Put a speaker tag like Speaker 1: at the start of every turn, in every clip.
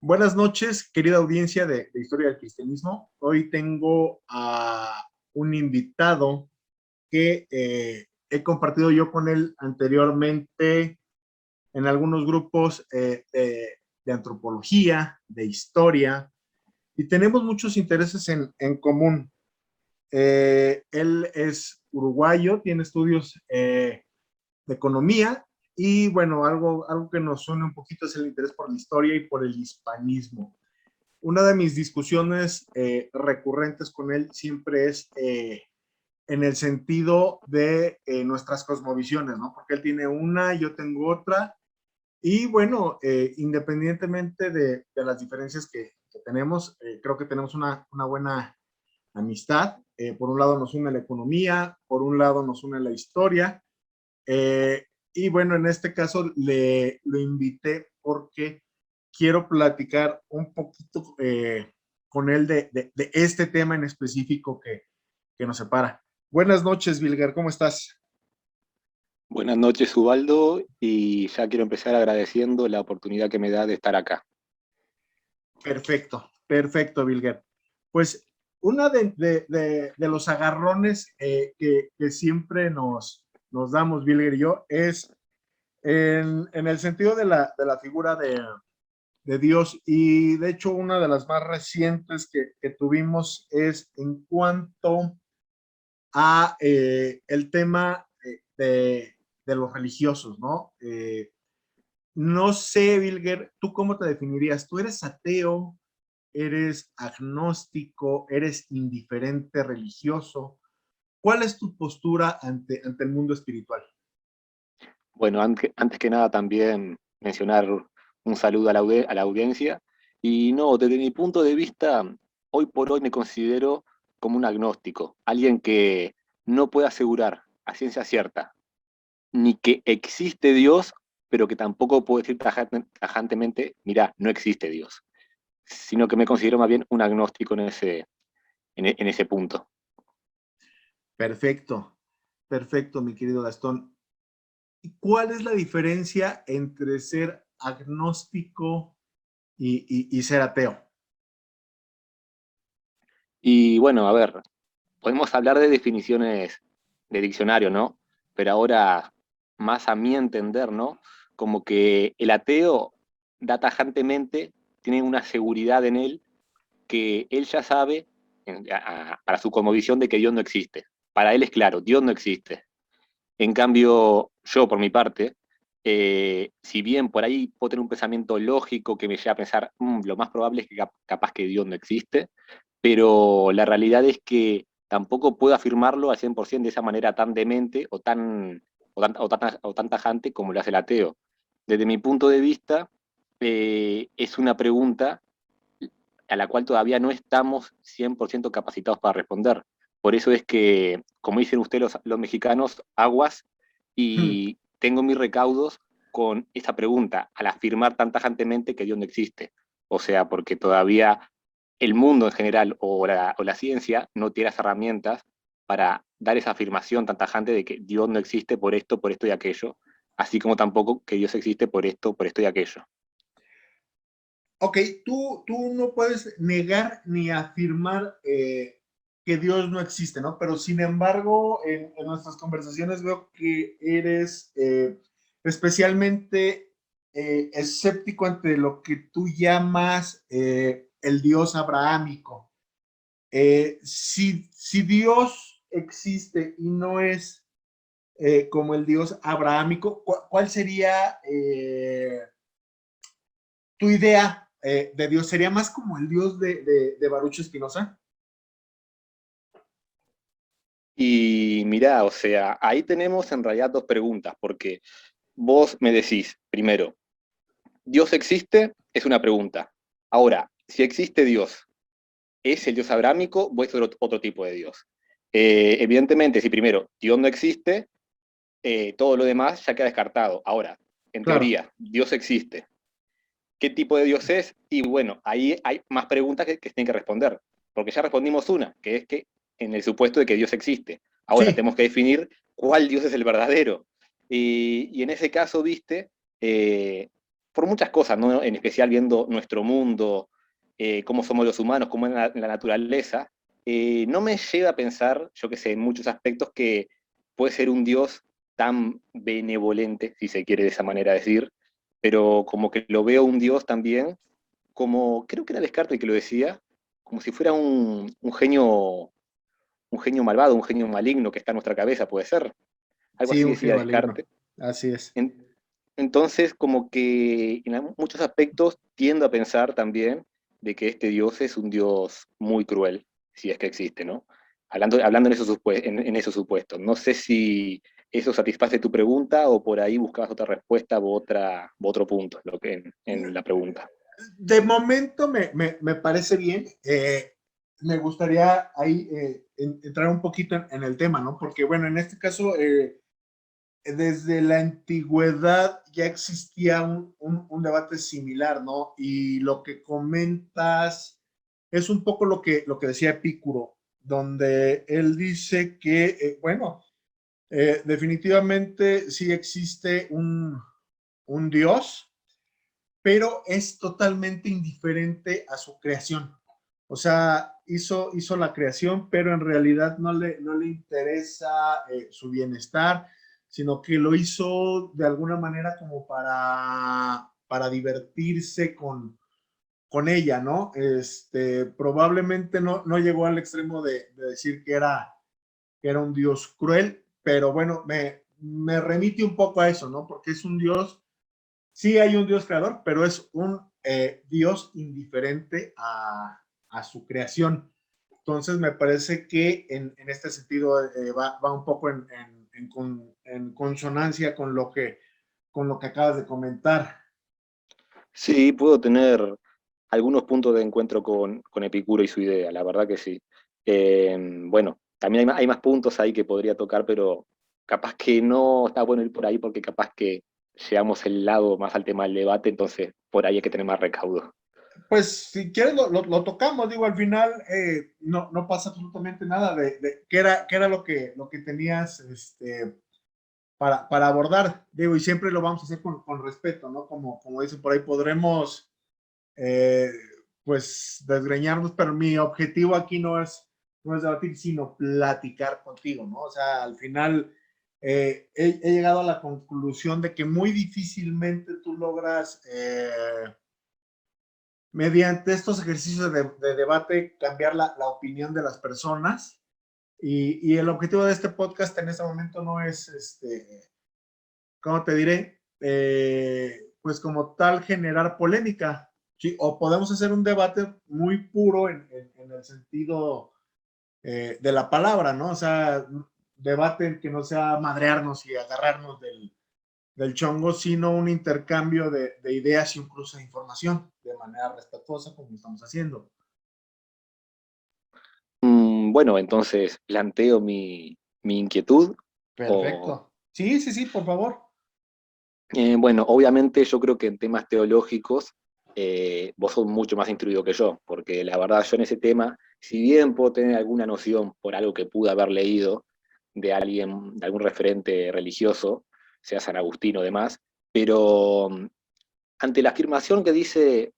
Speaker 1: Buenas noches, querida audiencia de Historia del Cristianismo. Hoy tengo a un invitado que he compartido yo con él anteriormente en algunos grupos de antropología, de historia, y tenemos muchos intereses en común. Él es uruguayo, tiene estudios de economía y bueno, algo que nos une un poquito es el interés por la historia y por el hispanismo. Una de mis discusiones recurrentes con él siempre es en el sentido de nuestras cosmovisiones, ¿no? Porque él tiene una, yo tengo otra, y bueno, independientemente de las diferencias que tenemos, creo que tenemos una buena amistad. Por un lado nos une la economía, por un lado nos une la historia, eh, y bueno, en este caso lo invité porque quiero platicar un poquito con él de este tema en específico que nos separa. Buenas noches, Vilgar, ¿cómo estás?
Speaker 2: Buenas noches, Ubaldo, y ya quiero empezar agradeciendo la oportunidad que me da de estar acá.
Speaker 1: Perfecto, perfecto, Vilgar. Pues una de los agarrones que siempre nos damos, Vilgar y yo, es en el sentido de la figura de Dios. Y de hecho, una de las más recientes que tuvimos es en cuanto a el tema de los religiosos, ¿no? No sé, Bilger, ¿tú cómo te definirías? ¿Tú eres ateo? ¿Eres agnóstico? ¿Eres indiferente religioso? ¿Cuál es tu postura ante el mundo espiritual?
Speaker 2: Bueno, antes que nada también mencionar un saludo a a la audiencia. Y no, desde mi punto de vista, hoy por hoy me considero como un agnóstico, alguien que no puede asegurar a ciencia cierta ni que existe Dios, pero que tampoco puede decir tajantemente, mira, no existe Dios, sino que me considero más bien un agnóstico en ese punto.
Speaker 1: Perfecto, perfecto, mi querido Gastón. ¿Y cuál es la diferencia entre ser agnóstico y ser ateo?
Speaker 2: Y bueno, a ver, podemos hablar de definiciones de diccionario, ¿no? Pero ahora, más a mi entender, ¿no? Como que el ateo da tajantemente, tiene una seguridad en él que él ya sabe, para su cosmovisión, de que Dios no existe. Para él es claro, Dios no existe. En cambio, yo, por mi parte, si bien por ahí puedo tener un pensamiento lógico que me lleva a pensar, lo más probable es que capaz que Dios no existe, pero la realidad es que tampoco puedo afirmarlo al 100% de esa manera tan demente o tan tajante como lo hace el ateo. Desde mi punto de vista, es una pregunta a la cual todavía no estamos 100% capacitados para responder. Por eso es que, como dicen ustedes los mexicanos, aguas, y tengo mis recaudos con esa pregunta, al afirmar tan tajantemente que Dios no existe. O sea, porque todavía el mundo en general o la ciencia no tiene las herramientas para dar esa afirmación tan tajante de que Dios no existe por esto y aquello, así como tampoco que Dios existe por esto y aquello.
Speaker 1: Ok, tú no puedes negar ni afirmar que Dios no existe, ¿no? Pero sin embargo, en nuestras conversaciones veo que eres especialmente escéptico ante lo que tú llamas el Dios abrahámico. Si Dios existe y no es como el Dios abrahámico, ¿cuál sería tu idea de Dios? ¿Sería más como el Dios de Baruch Espinosa?
Speaker 2: Y mirá, o sea, ahí tenemos en realidad dos preguntas, porque vos me decís, primero, ¿Dios existe? Es una pregunta. Ahora, si existe Dios, ¿es el Dios abrámico o es otro tipo de Dios? Evidentemente, si primero Dios no existe, todo lo demás ya queda descartado. Ahora, en
Speaker 1: Claro.
Speaker 2: teoría, Dios existe. ¿Qué tipo de Dios es? Y bueno, ahí hay más preguntas que se tienen que responder, porque ya respondimos una, que es que en el supuesto de que Dios existe. Ahora,
Speaker 1: Sí.
Speaker 2: tenemos que definir cuál Dios es el verdadero. Y en ese caso, viste, eh, por muchas cosas, ¿no? En especial viendo nuestro mundo, cómo somos los humanos, cómo es la naturaleza, no me lleva a pensar, yo que sé, en muchos aspectos que puede ser un Dios tan benevolente, si se quiere de esa manera decir, pero como que lo veo un Dios también, como creo que era Descartes el que lo decía, como si fuera un genio malvado, un genio maligno que está en nuestra cabeza, puede ser. Algo
Speaker 1: Sí,
Speaker 2: así
Speaker 1: un
Speaker 2: decía
Speaker 1: genio maligno.
Speaker 2: Descartes.
Speaker 1: Así es.
Speaker 2: Entonces, como que en muchos aspectos tiendo a pensar también de que este Dios es un Dios muy cruel, si es que existe, ¿no? Hablando en esos supuestos. No sé si eso satisface tu pregunta o por ahí buscabas otra respuesta u otro punto en la pregunta.
Speaker 1: De momento me parece bien. Me gustaría ahí entrar un poquito en el tema, ¿no? Porque, bueno, en este caso, desde la antigüedad ya existía un debate similar, ¿no? Y lo que comentas es un poco lo que decía Epicuro, donde él dice que, bueno, definitivamente sí existe un Dios, pero es totalmente indiferente a su creación. O sea, hizo la creación, pero en realidad no le interesa su bienestar, sino que lo hizo de alguna manera como para divertirse con ella, ¿no? Probablemente no llegó al extremo de decir que era un Dios cruel, pero bueno, me remite un poco a eso, ¿no? Porque es un Dios, sí hay un Dios creador, pero es un Dios indiferente a su creación. Entonces me parece que en este sentido va un poco en consonancia con lo que acabas de comentar.
Speaker 2: Sí, puedo tener algunos puntos de encuentro con Epicuro y su idea, la verdad que sí. Bueno, también hay más puntos ahí que podría tocar, pero capaz que no está bueno ir por ahí porque capaz que llegamos el lado más al tema del debate, entonces por ahí hay que tener más recaudo.
Speaker 1: Pues si quieres lo tocamos, digo, al final no pasa absolutamente nada de qué era lo que tenías para abordar, digo, y siempre lo vamos a hacer con respeto, ¿no? Como dicen por ahí, podremos eh, pues desgreñarnos, pero mi objetivo aquí no es debatir, sino platicar contigo, ¿no? O sea, al final he llegado a la conclusión de que muy difícilmente tú logras mediante estos ejercicios de debate cambiar la opinión de las personas. Y el objetivo de este podcast en este momento no es, ¿cómo te diré? Pues como tal generar polémica, ¿sí? O podemos hacer un debate muy puro en el sentido de la palabra, ¿no? O sea, debate que no sea madrearnos y agarrarnos del chongo, sino un intercambio de ideas y incluso de información de manera respetuosa, como estamos haciendo.
Speaker 2: Bueno, entonces planteo mi inquietud o...
Speaker 1: Perfecto. Sí, sí, sí, por favor.
Speaker 2: Bueno, obviamente yo creo que en temas teológicos vos sos mucho más instruido que yo, porque la verdad yo en ese tema, si bien puedo tener alguna noción por algo que pude haber leído de alguien, de algún referente religioso, sea San Agustín o demás, pero ante la afirmación que dice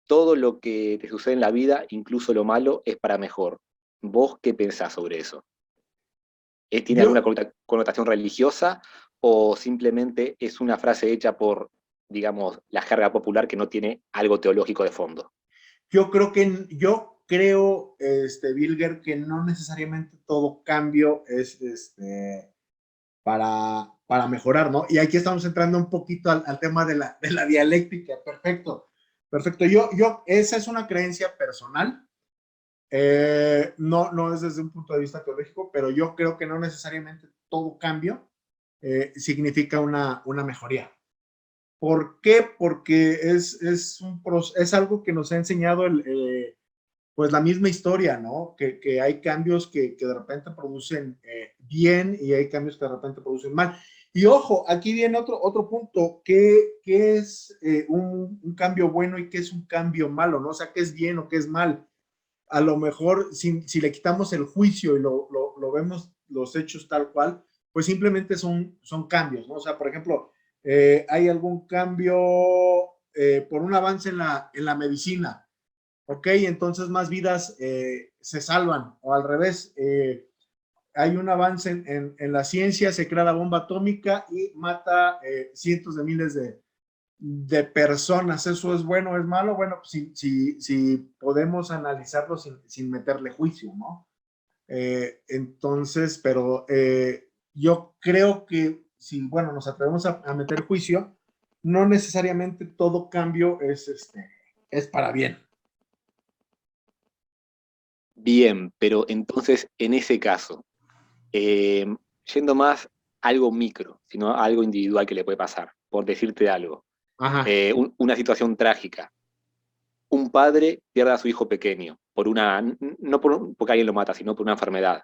Speaker 2: todo lo que te sucede en la vida, incluso lo malo, es para mejor, ¿vos qué pensás sobre eso? ¿Tiene alguna
Speaker 1: Yo,
Speaker 2: connotación religiosa o simplemente es una frase hecha por, digamos, la jerga popular que no tiene algo teológico de fondo?
Speaker 1: yo creo, Bilger, que no necesariamente todo cambio es para mejorar, ¿no? Y aquí estamos entrando un poquito al tema de la dialéctica. Perfecto, perfecto. Esa es una creencia personal. No es desde un punto de vista teológico, pero yo creo que no necesariamente todo cambio significa una mejoría. ¿Por qué? Porque es algo que nos ha enseñado pues la misma historia, ¿no? Que hay cambios que de repente producen bien y hay cambios que de repente producen mal. Y ojo, aquí viene otro punto, ¿qué es un cambio bueno y qué es un cambio malo, ¿no? O sea, ¿qué es bien o qué es mal? A lo mejor si le quitamos el juicio y lo vemos los hechos tal cual, pues simplemente son cambios, ¿no? O sea, por ejemplo, hay algún cambio por un avance en la medicina, ¿ok? Entonces más vidas se salvan, o al revés, hay un avance en la ciencia, se crea la bomba atómica y mata cientos de miles de personas. ¿Eso es bueno o es malo? Bueno, pues si podemos analizarlo sin meterle juicio, ¿no? Entonces, pero yo creo que si, bueno, nos atrevemos a meter juicio, no necesariamente todo cambio es para bien.
Speaker 2: Bien, pero entonces en ese caso, eh, yendo más a algo micro, sino a algo individual que le puede pasar, por decirte algo,
Speaker 1: Ajá,
Speaker 2: una situación trágica. Un padre pierde a su hijo pequeño, no porque alguien lo mata, sino por una enfermedad.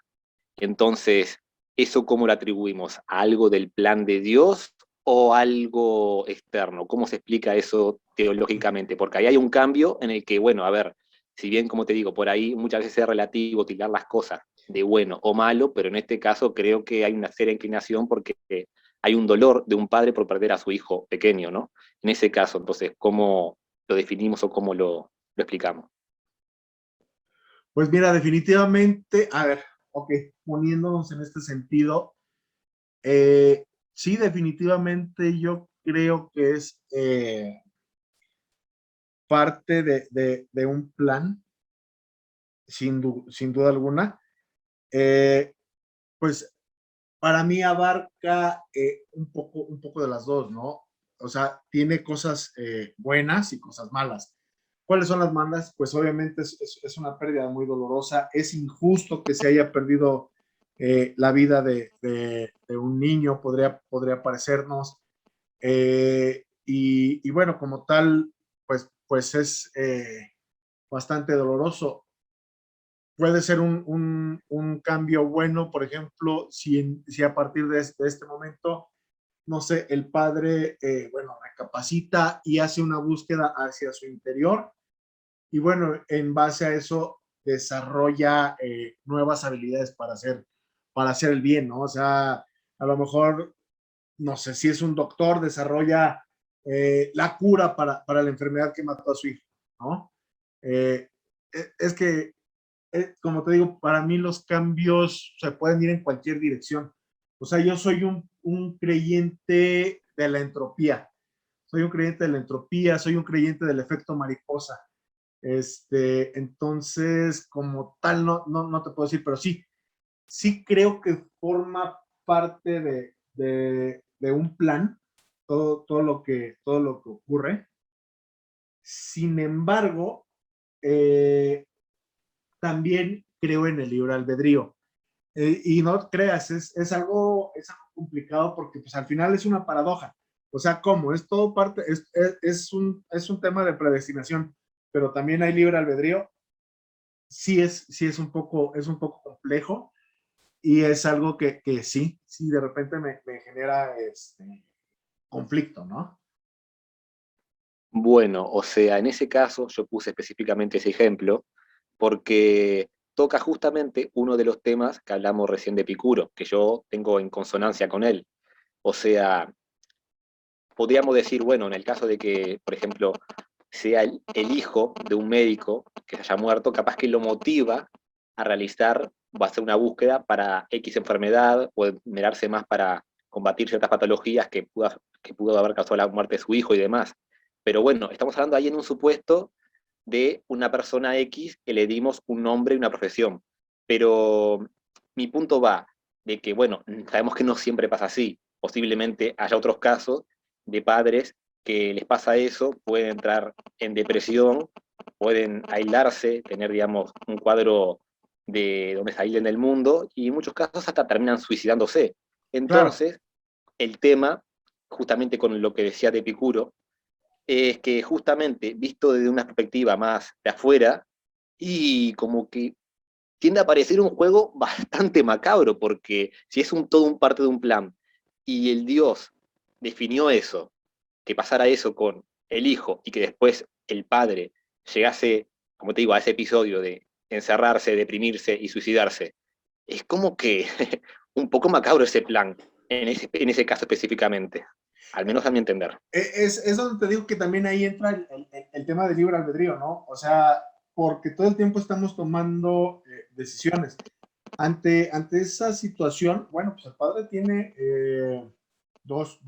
Speaker 2: Entonces, ¿eso cómo lo atribuimos? ¿A algo del plan de Dios o algo externo? ¿Cómo se explica eso teológicamente? Porque ahí hay un cambio en el que, bueno, a ver, si bien, como te digo, por ahí muchas veces es relativo tirar las cosas de bueno o malo, pero en este caso creo que hay una seria inclinación porque hay un dolor de un padre por perder a su hijo pequeño, ¿no? En ese caso, entonces, ¿cómo lo definimos o cómo lo explicamos?
Speaker 1: pues mira, definitivamente, a ver, ok, poniéndonos en este sentido, eh, sí, definitivamente yo creo que es parte de un plan, sin duda alguna. Eh, pues para mí abarca un poco de las dos, ¿no? O sea, tiene cosas buenas y cosas malas. ¿Cuáles son las malas? Pues obviamente es una pérdida muy dolorosa. Es injusto que se haya perdido la vida de un niño, podría parecernos. Y bueno, como tal, pues es bastante doloroso. Puede ser un cambio bueno, por ejemplo, si a partir de este momento, no sé, el padre, bueno, recapacita y hace una búsqueda hacia su interior y bueno, en base a eso desarrolla nuevas habilidades para hacer el bien, ¿no? O sea, a lo mejor, no sé, si es un doctor, desarrolla la cura para la enfermedad que mató a su hijo, ¿no? Eh, es que como te digo, para mí los cambios se pueden ir en cualquier dirección. O sea, yo soy un creyente de la entropía. Soy un creyente de la entropía, soy un creyente del efecto mariposa. Entonces, como tal, no te puedo decir, pero sí creo que forma parte de un plan, todo lo que ocurre. Sin embargo, eh, también creo en el libre albedrío. Y no creas, es algo complicado porque pues al final es una paradoja. O sea, ¿cómo? Es todo parte, es un tema de predestinación, pero también hay libre albedrío. Sí es un poco complejo y es algo que sí, de repente me genera conflicto, ¿no?
Speaker 2: Bueno, o sea, en ese caso yo puse específicamente ese ejemplo porque toca justamente uno de los temas que hablamos recién de Epicuro, que yo tengo en consonancia con él. O sea, podríamos decir, bueno, en el caso de que, por ejemplo, sea el hijo de un médico que se haya muerto, capaz que lo motiva a realizar o a hacer una búsqueda para X enfermedad o esmerarse más para combatir ciertas patologías que pudo haber causado la muerte de su hijo y demás. Pero bueno, estamos hablando ahí en un supuesto de una persona X que le dimos un nombre y una profesión. Pero mi punto va de que, bueno, sabemos que no siempre pasa así. Posiblemente haya otros casos de padres que les pasa eso, pueden entrar en depresión, pueden aislarse, tener, digamos, un cuadro de donde se aíslen del mundo y en muchos casos hasta terminan suicidándose.
Speaker 1: Claro,
Speaker 2: Entonces, el tema, justamente con lo que decía de Epicuro, es que justamente visto desde una perspectiva más de afuera y como que tiende a parecer un juego bastante macabro, porque si es todo un parte de un plan y el Dios definió eso, que pasara eso con el hijo y que después el padre llegase, como te digo, a ese episodio de encerrarse, deprimirse y suicidarse, es como que un poco macabro ese plan, en ese caso específicamente. al menos a mi entender.
Speaker 1: Es donde te digo que también ahí entra el tema del libre albedrío, ¿no? O sea, porque todo el tiempo estamos tomando decisiones. Ante esa situación, bueno, pues el padre tiene dos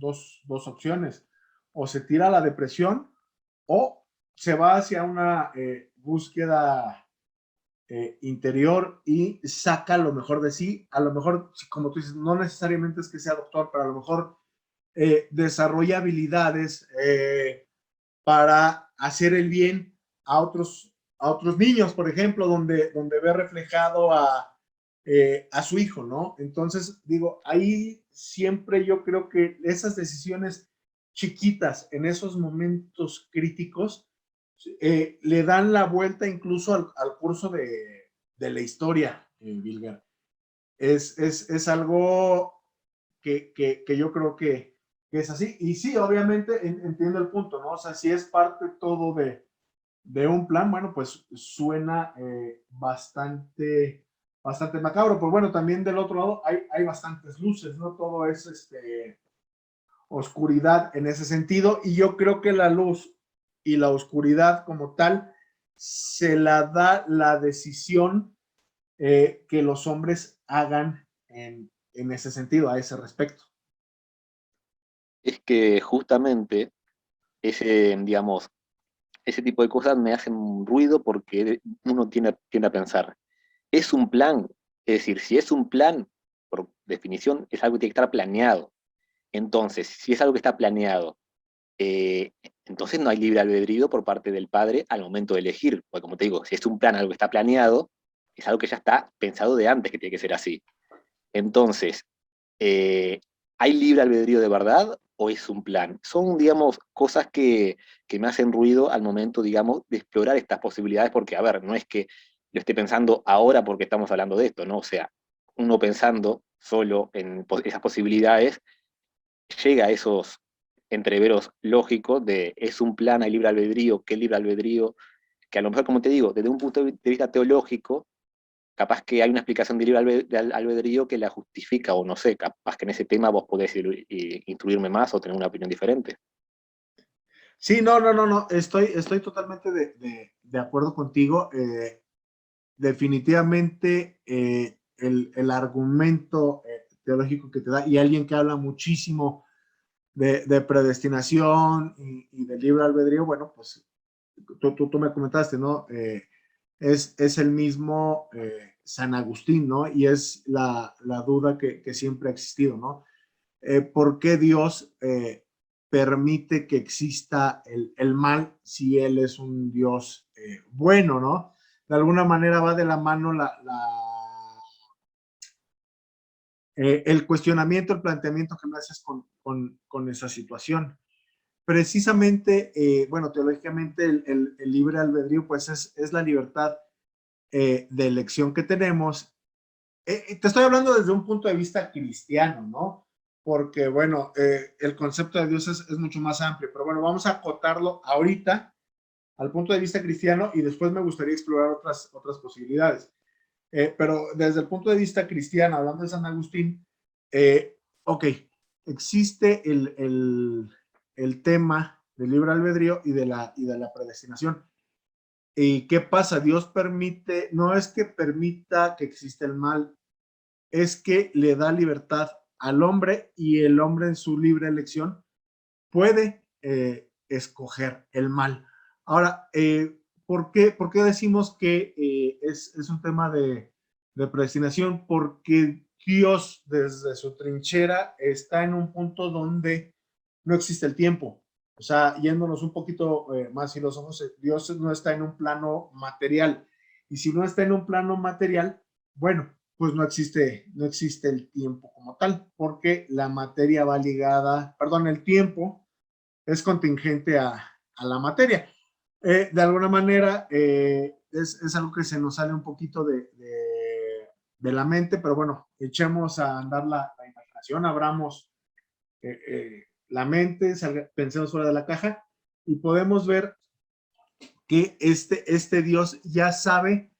Speaker 1: opciones. O se tira a la depresión o se va hacia una búsqueda interior y saca lo mejor de sí. A lo mejor, como tú dices, no necesariamente es que sea doctor, pero a lo mejor desarrolla habilidades para hacer el bien a otros niños, por ejemplo, donde ve reflejado a su hijo, ¿no? Entonces, digo, ahí siempre yo creo que esas decisiones chiquitas en esos momentos críticos le dan la vuelta incluso al curso de la historia, Vilgar. Es algo que yo creo que es así. Y sí, obviamente entiendo el punto, ¿no? O sea, si es parte todo de un plan, bueno, pues suena bastante macabro, pero bueno, también del otro lado hay bastantes luces, ¿no? Todo es oscuridad en ese sentido, y yo creo que la luz y la oscuridad como tal se la da la decisión que los hombres hagan en ese sentido, a ese respecto.
Speaker 2: Es que justamente ese, digamos, ese tipo de cosas me hacen ruido porque uno tiende a pensar, ¿es un plan? Es decir, si es un plan, por definición, es algo que tiene que estar planeado. Entonces, si es algo que está planeado, eh, entonces no hay libre albedrío por parte del padre al momento de elegir. Porque como te digo, si es un plan, algo que está planeado, es algo que ya está pensado de antes que tiene que ser así. Entonces, eh, ¿hay libre albedrío de verdad o es un plan? Son, digamos, cosas que me hacen ruido al momento, digamos, de explorar estas posibilidades, porque, a ver, no es que lo esté pensando ahora porque estamos hablando de esto, ¿no? O sea, uno pensando solo en esas posibilidades, llega a esos entreveros lógicos de es un plan, hay libre albedrío, ¿qué libre albedrío? Que a lo mejor, como te digo, desde un punto de vista teológico, capaz que hay una explicación de libre albedrío que la justifica, o no sé, capaz que en ese tema vos podés instruirme más o tener una opinión diferente.
Speaker 1: Sí, no, estoy totalmente de acuerdo contigo. Definitivamente el argumento teológico que te da y alguien que habla muchísimo de predestinación y de libre albedrío, bueno, pues tú me comentaste, ¿no? Es el mismo San Agustín, ¿no? Y es la duda que siempre ha existido, ¿no? ¿Por qué Dios permite que exista el mal si Él es un Dios bueno, ¿no? De alguna manera va de la mano el cuestionamiento, el planteamiento que me haces con esa situación. Precisamente, bueno, teológicamente el libre albedrío pues es la libertad de elección que tenemos. Te estoy hablando desde un punto de vista cristiano, ¿no? Porque, bueno, el concepto de Dios es mucho más amplio, pero bueno, vamos a acotarlo ahorita al punto de vista cristiano y después me gustaría explorar otras posibilidades. Pero desde el punto de vista cristiano, hablando de San Agustín, ok, existe el tema del libre albedrío y de la predestinación. ¿Y qué pasa? Dios permite, no es que permita que exista el mal, es que le da libertad al hombre y el hombre en su libre elección puede escoger el mal. Ahora, ¿por qué decimos que es un tema de predestinación? Porque Dios desde su trinchera está en un punto donde no existe el tiempo. O sea, yéndonos un poquito más filósofos, Dios no está en un plano material. Y si no está en un plano material, bueno, pues no existe el tiempo como tal, porque la materia va ligada, perdón, el tiempo es contingente a la materia. De alguna manera, es algo que se nos sale un poquito de la mente, pero bueno, echemos a andar la imaginación, abramos la mente, pensemos fuera de la caja y podemos ver que este Dios ya sabe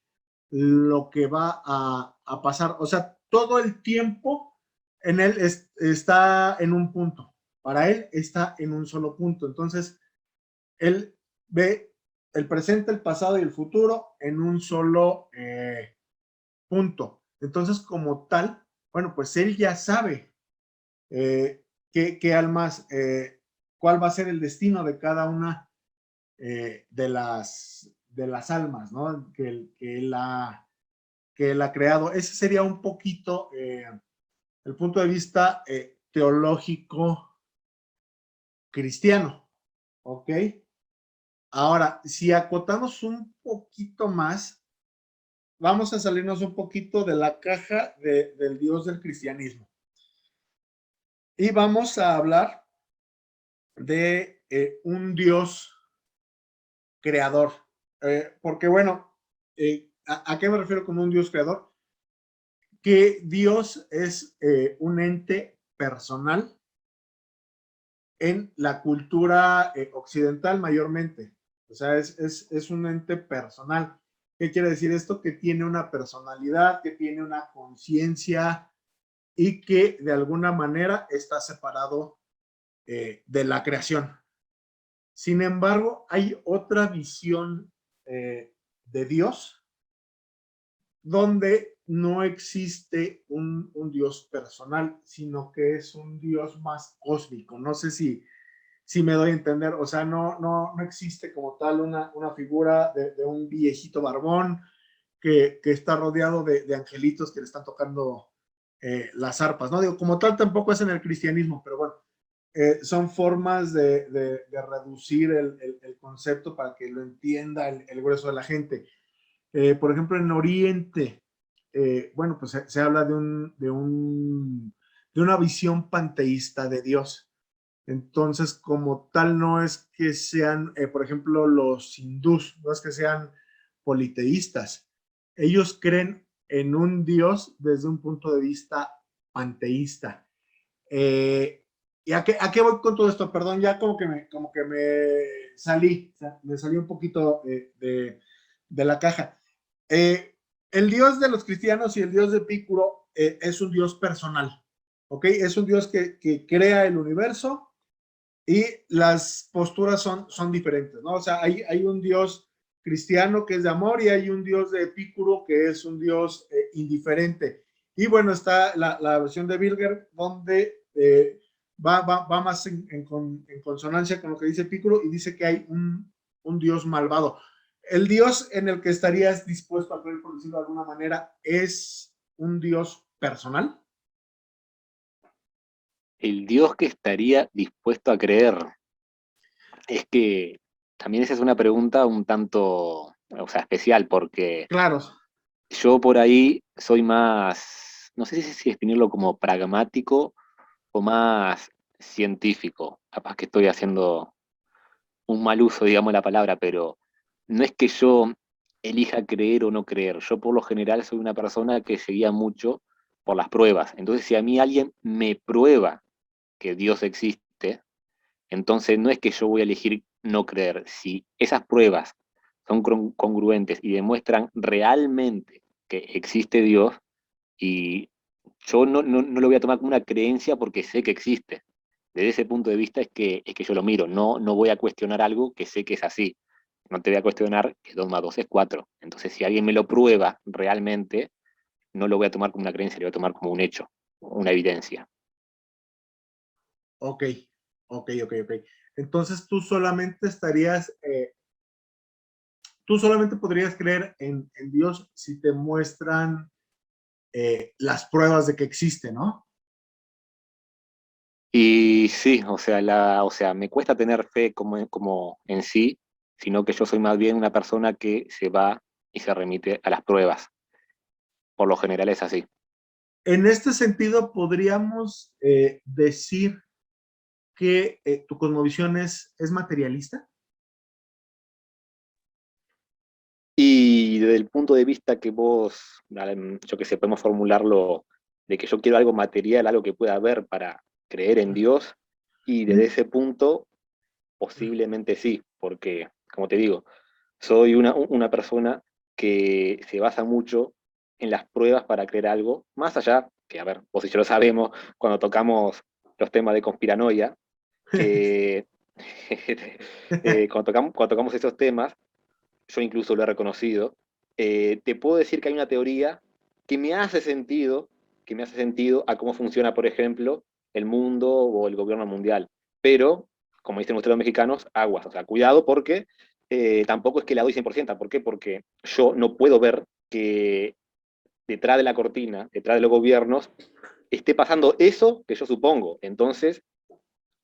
Speaker 1: lo que va a pasar. O sea, todo el tiempo en él está en un punto. Para él está en un solo punto. Entonces, él ve el presente, el pasado y el futuro en un solo punto. Entonces, como tal, bueno, pues él ya sabe qué almas, cuál va a ser el destino de cada una de las almas, ¿no? Que él ha creado. Ese sería un poquito el punto de vista teológico cristiano, ¿ok? Ahora, si acotamos un poquito más, vamos a salirnos un poquito de la caja del Dios del cristianismo. Y vamos a hablar de un Dios creador. Porque bueno, ¿a qué me refiero con un Dios creador? Que Dios es un ente personal en la cultura occidental mayormente. O sea, es un ente personal. ¿Qué quiere decir esto? Que tiene una personalidad, que tiene una conciencia y que de alguna manera está separado de la creación. Sin embargo, hay otra visión de Dios donde no existe un Dios personal, sino que es un Dios más cósmico. No sé si me doy a entender, o sea, no existe como tal una figura de un viejito barbón que está rodeado de angelitos que le están tocando las arpas, ¿no? Digo, como tal tampoco es en el cristianismo, pero bueno, son formas de reducir el concepto para que lo entienda el grueso de la gente. Por ejemplo, en Oriente, bueno, pues se habla de una visión panteísta de Dios. Entonces, como tal, no es que sean, por ejemplo, los hindús, no es que sean politeístas. Ellos creen en un Dios desde un punto de vista panteísta. ¿Y a qué voy con todo esto? Perdón, ya como que me salí, o sea, me salí un poquito de la caja. El Dios de los cristianos y el Dios de Epicuro es un Dios personal, ¿ok? Es un Dios que crea el universo y las posturas son diferentes, ¿no? O sea, hay un Dios cristiano que es de amor y hay un Dios de Epicuro que es un Dios indiferente. Y bueno, está la versión de Bilger donde va más en consonancia con lo que dice Epicuro y dice que hay un Dios malvado. El Dios en el que estarías dispuesto a creer, por decirlo de alguna manera, es un Dios personal.
Speaker 2: El Dios que estaría dispuesto a creer. Es que también esa es una pregunta un tanto, o sea, especial, porque
Speaker 1: Claro,
Speaker 2: yo por ahí soy más, no sé si definirlo como pragmático o más científico. Capaz que estoy haciendo un mal uso, digamos, de la palabra, pero no es que yo elija creer o no creer. Yo por lo general soy una persona que se guía mucho por las pruebas. Entonces, si a mí alguien me prueba que Dios existe, entonces no es que yo voy a elegir no creer. Si esas pruebas son congruentes y demuestran realmente que existe Dios, y yo no lo voy a tomar como una creencia porque sé que existe. Desde ese punto de vista es que yo lo miro, no voy a cuestionar algo que sé que es así. No te voy a cuestionar que 2 más 2 es 4. Entonces, si alguien me lo prueba realmente, no lo voy a tomar como una creencia, lo voy a tomar como un hecho, una evidencia.
Speaker 1: ok, ok. Entonces tú solamente podrías creer en Dios si te muestran las pruebas de que existe, ¿no?
Speaker 2: Y sí, o sea, o sea, me cuesta tener fe como en sí, sino que yo soy más bien una persona que se va y se remite a las pruebas. Por lo general es así.
Speaker 1: En este sentido, podríamos decir que tu cosmovisión es materialista.
Speaker 2: Y desde el punto de vista que vos, yo que sé, podemos formularlo de que yo quiero algo material, algo que pueda ver para creer en Dios, y desde ese punto posiblemente sí, porque, como te digo, soy una persona que se basa mucho en las pruebas para creer algo, más allá, que a ver, vos y yo lo sabemos, cuando tocamos los temas de conspiranoia, que cuando tocamos estos temas, yo incluso lo he reconocido, te puedo decir que hay una teoría que me hace sentido, que me hace sentido a cómo funciona, por ejemplo, el mundo o el gobierno mundial. Pero, como dicen ustedes los mexicanos, aguas, o sea, cuidado porque tampoco es que la doy 100%. ¿Por qué? Porque yo no puedo ver que detrás de la cortina, detrás de los gobiernos, esté pasando eso que yo supongo. Entonces,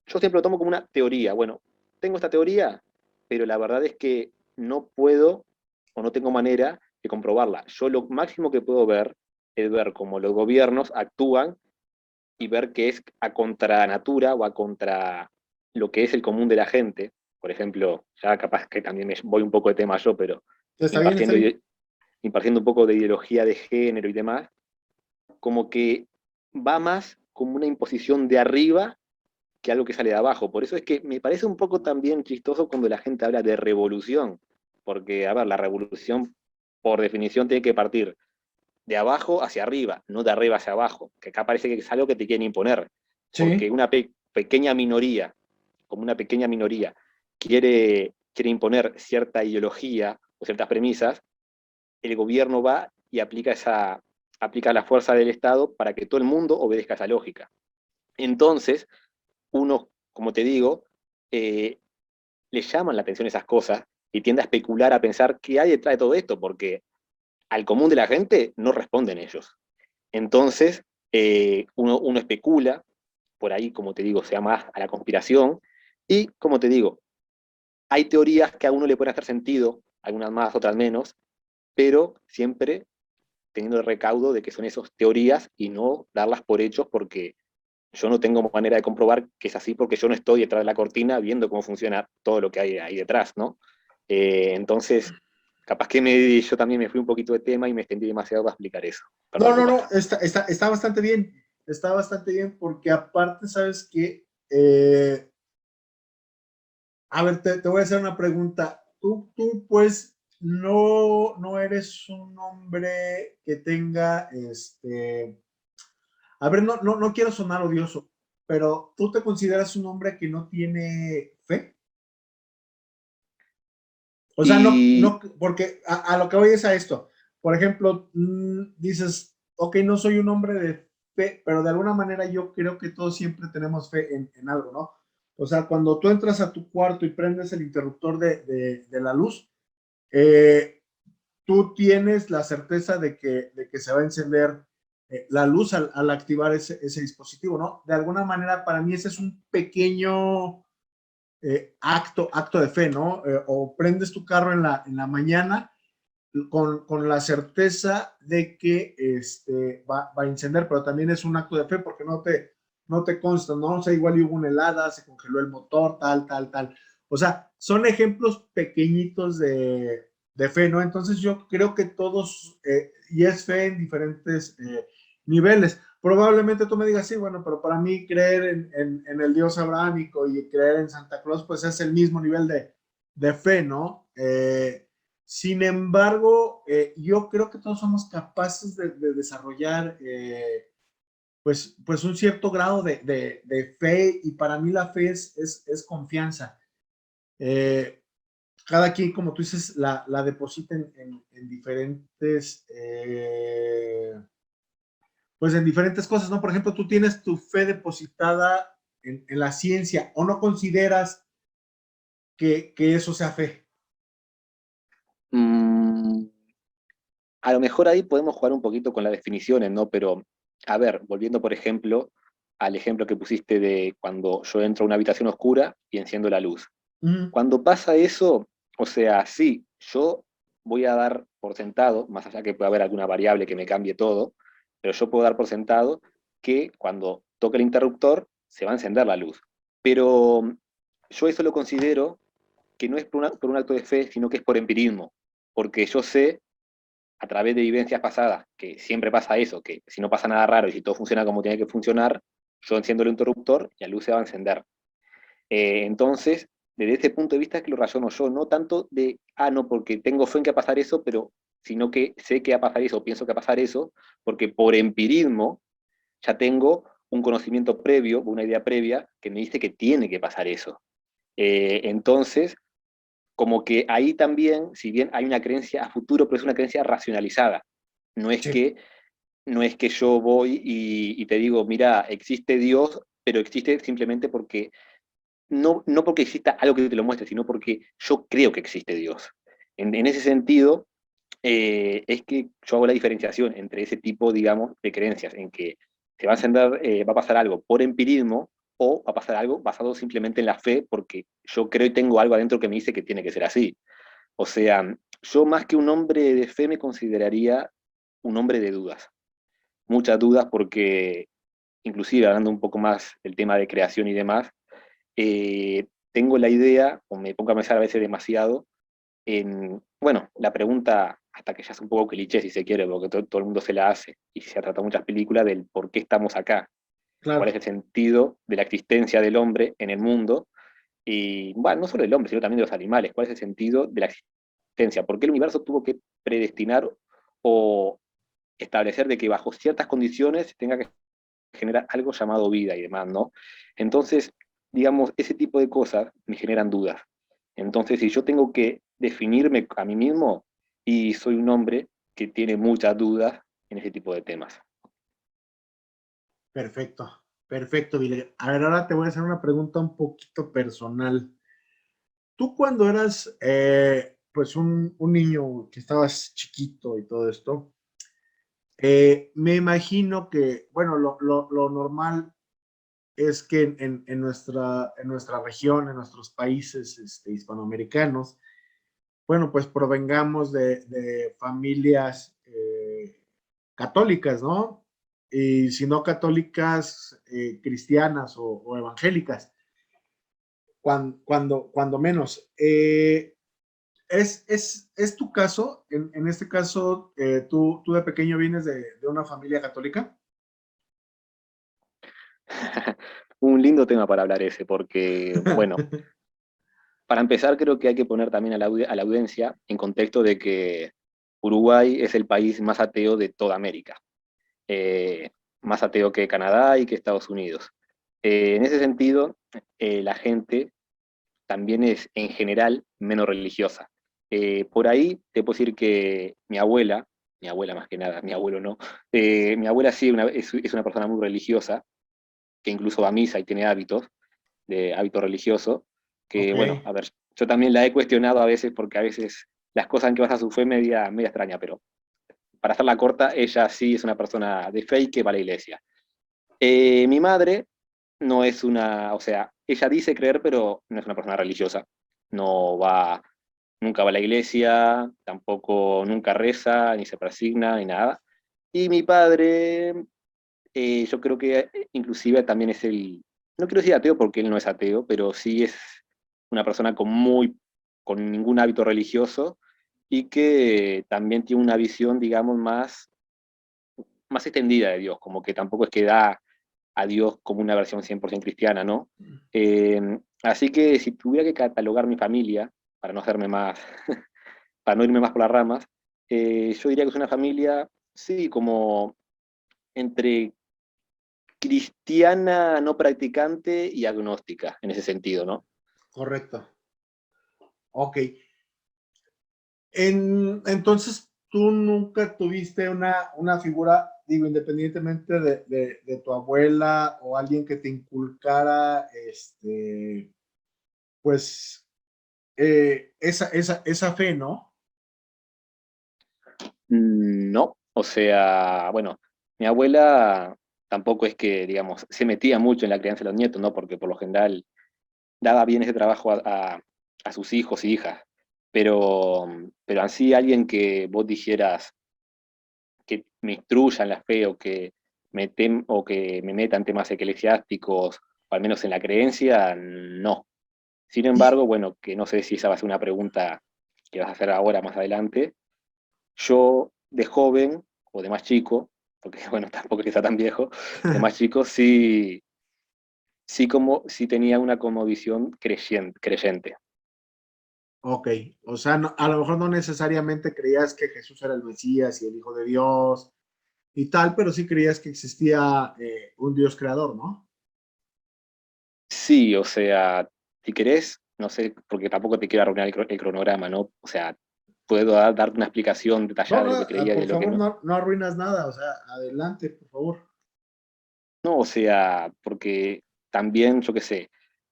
Speaker 2: yo siempre lo tomo como una teoría. Bueno, tengo esta teoría, pero la verdad es que no puedo o no tengo manera de comprobarla. Yo lo máximo que puedo ver es ver cómo los gobiernos actúan y ver que es a contra natura o a contra lo que es el común de la gente. Por ejemplo, ya capaz que también me voy un poco de tema yo, pero
Speaker 1: Está bien, está
Speaker 2: impartiendo,
Speaker 1: bien.
Speaker 2: impartiendo un poco de ideología de género y demás, como que va más como una imposición de arriba que algo que sale de abajo. Por eso es que me parece un poco también chistoso cuando la gente habla de revolución, porque, a ver, la revolución por definición tiene que partir de abajo hacia arriba, no de arriba hacia abajo, que acá parece que es algo que te quieren imponer, porque
Speaker 1: Sí.
Speaker 2: una pequeña minoría, como una pequeña minoría, quiere imponer cierta ideología o ciertas premisas, el gobierno va y aplica la fuerza del Estado para que todo el mundo obedezca esa lógica. Entonces, uno, como te digo, eh, le llaman la atención esas cosas y tiende a especular, a pensar qué hay detrás de todo esto, porque al común de la gente no responden ellos. Entonces, uno especula, por ahí, como te digo, sea más a la conspiración, y como te digo, hay teorías que a uno le pueden hacer sentido, algunas más, otras menos, pero siempre teniendo el recaudo de que son esas teorías y no darlas por hechos porque yo no tengo manera de comprobar que es así porque yo no estoy detrás de la cortina viendo cómo funciona todo lo que hay ahí detrás, ¿no? Entonces, capaz que yo también me fui un poquito de tema y me extendí demasiado para explicar eso.
Speaker 1: No,
Speaker 2: Perdón,
Speaker 1: no,
Speaker 2: compa.
Speaker 1: no, está bastante bien, porque aparte, ¿sabes qué? A ver, te voy a hacer una pregunta. Tú pues, no eres un hombre que tenga, a ver, no quiero sonar odioso, pero ¿tú te consideras un hombre que no tiene fe? O sea,
Speaker 2: Y
Speaker 1: porque a lo que voy es a esto. Por ejemplo, dices, ok, no soy un hombre de fe, pero de alguna manera yo creo que todos siempre tenemos fe en algo, ¿no? O sea, cuando tú entras a tu cuarto y prendes el interruptor de la luz, eh, tú tienes la certeza de que se va a encender la luz al activar ese dispositivo, ¿no? De alguna manera, para mí ese es un pequeño acto de fe, ¿no? O prendes tu carro en la mañana con la certeza de que va a encender, pero también es un acto de fe porque no te consta, ¿no? O sea, igual hubo una helada, se congeló el motor, tal, tal, tal. O sea, son ejemplos pequeñitos de fe, ¿no? Entonces yo creo que todos, y es fe en diferentes niveles. Probablemente tú me digas, sí, bueno, pero para mí creer en el Dios abrámico y creer en Santa Claus, pues es el mismo nivel de fe, ¿no? Sin embargo, yo creo que todos somos capaces de desarrollar pues un cierto grado de fe, y para mí la fe es confianza. Eh, Cada quien, como tú dices, la deposita en diferentes, pues en diferentes cosas, ¿no? Por ejemplo, tú tienes tu fe depositada en la ciencia, o no consideras que eso sea fe.
Speaker 2: mm, a lo mejor ahí podemos jugar un poquito con las definiciones, ¿no? Pero, a ver, volviendo, por ejemplo, al ejemplo que pusiste de cuando yo entro a una habitación oscura y enciendo la luz.
Speaker 1: Ujú.
Speaker 2: Cuando pasa eso, o sea, sí, yo voy a dar por sentado, más allá que pueda haber alguna variable que me cambie todo, pero yo puedo dar por sentado que cuando toque el interruptor se va a encender la luz. Pero yo eso lo considero que no es por un acto de fe, sino que es por empirismo, porque yo sé a través de vivencias pasadas que siempre pasa eso, que si no pasa nada raro y si todo funciona como tiene que funcionar, yo enciendo el interruptor y la luz se va a encender. Entonces, desde ese punto de vista es que lo razono yo, no tanto de, no, porque tengo fe en que va a pasar eso, pero sino que sé que va a pasar eso, pienso que va a pasar eso, porque por empirismo ya tengo un conocimiento previo, una idea previa, que me dice que tiene que pasar eso. Entonces, como que ahí también, si bien hay una creencia a futuro, pero es una creencia racionalizada. No es
Speaker 1: Sí,
Speaker 2: que, no es que yo voy y te digo, mira, existe Dios, pero existe simplemente porque, no porque exista algo que te lo muestre, sino porque yo creo que existe Dios. En ese sentido, es que yo hago la diferenciación entre ese tipo, digamos, de creencias, en que se va a encender, va a pasar algo por empirismo o va a pasar algo basado simplemente en la fe, porque yo creo y tengo algo adentro que me dice que tiene que ser así. O sea, yo más que un hombre de fe me consideraría un hombre de dudas. Muchas dudas porque, inclusive hablando un poco más del tema de creación y demás, tengo la idea, o me pongo a pensar a veces demasiado, en, bueno, la pregunta, hasta que ya es un poco cliché si se quiere, porque todo el mundo se la hace, y se ha tratado muchas películas del por qué estamos acá, cuál es
Speaker 1: claro.
Speaker 2: el sentido de la existencia del hombre en el mundo, y bueno, no solo del hombre, sino también de los animales, cuál es el sentido de la existencia, por qué el universo tuvo que predestinar o establecer de que bajo ciertas condiciones se tenga que generar algo llamado vida y demás, ¿no? Entonces, digamos, ese tipo de cosas me generan dudas. Entonces, si yo tengo que definirme a mí mismo, y soy un hombre que tiene muchas dudas en ese tipo de temas.
Speaker 1: Perfecto, perfecto, Billy. A ver, ahora te voy a hacer una pregunta un poquito personal. Tú cuando eras, pues, un niño que estabas chiquito y todo esto, me imagino que, bueno, lo normal es que en nuestra región, en nuestros países hispanoamericanos, bueno, pues provengamos de familias católicas, ¿no? Y si no católicas, cristianas o evangélicas, cuando menos. ¿Es tu caso? En este caso, tú de pequeño vienes de una familia católica.
Speaker 2: Un lindo tema para hablar ese, porque, bueno, para empezar creo que hay que poner también a la audiencia en contexto de que Uruguay es el país más ateo de toda América, eh, más ateo que Canadá y que Estados Unidos. En ese sentido, la gente también es en general menos religiosa. Por ahí te puedo decir que mi abuela más que nada, mi abuelo no, mi abuela sí es una persona muy religiosa, que incluso va a misa y tiene hábitos, de hábito religioso, que
Speaker 1: Ok,
Speaker 2: bueno, a ver, yo también la he cuestionado a veces porque a veces las cosas en que basa su fe media extraña, pero para hacerla corta, ella sí es una persona de fe y que va a la iglesia. Mi madre no es una, o sea, ella dice creer, pero no es una persona religiosa. No va, nunca va a la iglesia, tampoco nunca reza, ni se persigna, ni nada. Y mi padre, yo creo que inclusive también es no quiero decir ateo porque él no es ateo, pero sí es una persona con ningún hábito religioso y que también tiene una visión, digamos, más extendida de Dios, como que tampoco es que da a Dios como una versión 100% cristiana, ¿no? Así que si tuviera que catalogar mi familia, para no hacerme más, para no irme más por las ramas, yo diría que es una familia, sí, como entre cristiana no practicante y agnóstica, en ese sentido, ¿no?
Speaker 1: correcto. Ok. Entonces, tú nunca tuviste una figura, digo, independientemente de tu abuela o alguien que te inculcara, pues, esa fe, ¿no?
Speaker 2: No, o sea, bueno, mi abuela tampoco es que, digamos, se metía mucho en la crianza de los nietos, ¿no? Porque por lo general daba bien ese trabajo a sus hijos y hijas, pero así alguien que vos dijeras que me instruya en la fe o que me meta en temas eclesiásticos, o al menos en la creencia, no. Sin
Speaker 1: Y,
Speaker 2: embargo, bueno, que no sé si esa va a ser una pregunta que vas a hacer ahora más adelante, yo de joven o de más chico, porque bueno, tampoco es que sea tan viejo, de más chico sí tenía una como visión creyente.
Speaker 1: ok, o sea, a lo mejor no necesariamente creías que Jesús era el Mesías y el Hijo de Dios y tal, pero sí creías que existía un Dios creador, ¿no?
Speaker 2: Sí, o sea, si querés, no sé, porque tampoco te quiero arruinar el cronograma, ¿no? O sea, puedo darte una explicación
Speaker 1: No,
Speaker 2: detallada de
Speaker 1: no,
Speaker 2: lo que creía y
Speaker 1: por
Speaker 2: de lo que
Speaker 1: favor,
Speaker 2: no.
Speaker 1: no, no arruinas nada, o sea, adelante, por favor.
Speaker 2: No, o sea, porque también, yo qué sé,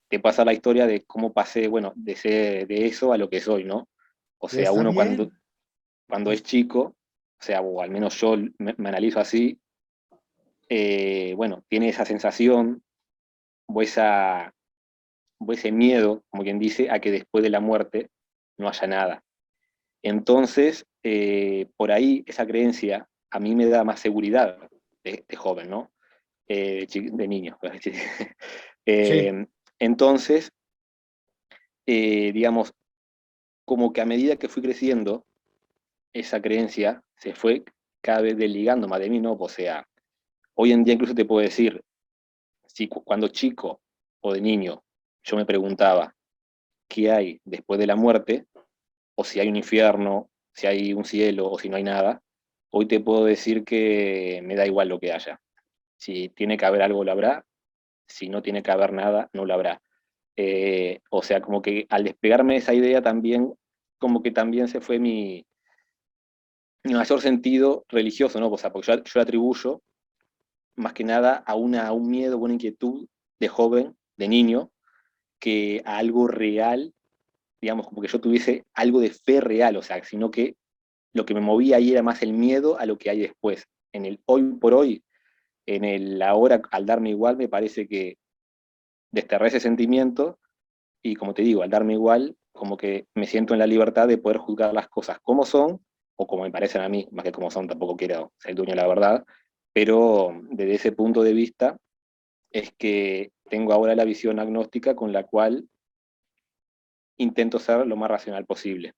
Speaker 2: te pasa la historia de cómo pasé, bueno, de eso a lo que soy, ¿no? O sea,
Speaker 1: Está
Speaker 2: uno
Speaker 1: bien.
Speaker 2: cuando es chico, o sea, o al menos yo me analizo así, bueno, tiene esa sensación o, o ese miedo, como quien dice, a que después de la muerte no haya nada. Entonces, por ahí esa creencia a mí me da más seguridad de joven, ¿no? De niño.
Speaker 1: Sí.
Speaker 2: Eh, entonces, digamos, como que a medida que fui creciendo, esa creencia se fue cada vez desligando más de mí, ¿no? O sea, hoy en día incluso te puedo decir, si cuando chico o de niño yo me preguntaba qué hay después de la muerte, o si hay un infierno, si hay un cielo o si no hay nada, hoy te puedo decir que me da igual lo que haya. Si tiene que haber algo, lo habrá. Si no tiene que haber nada, no lo habrá. O sea, como que al despegarme de esa idea también, como que también se fue mi mayor sentido religioso, ¿no? O sea, porque yo le atribuyo más que nada a un miedo, una inquietud de joven, de niño, que a algo real, digamos, como que yo tuviese algo de fe real, o sea, sino que lo que me movía ahí era más el miedo a lo que hay después. En el hoy por hoy, en el ahora, al darme igual, me parece que desterré ese sentimiento y como te digo, al darme igual, como que me siento en la libertad de poder juzgar las cosas como son o como me parecen a mí, más que como son, tampoco quiero ser el dueño de la verdad, pero desde ese punto de vista es que tengo ahora la visión agnóstica con la cual intento ser lo más racional posible.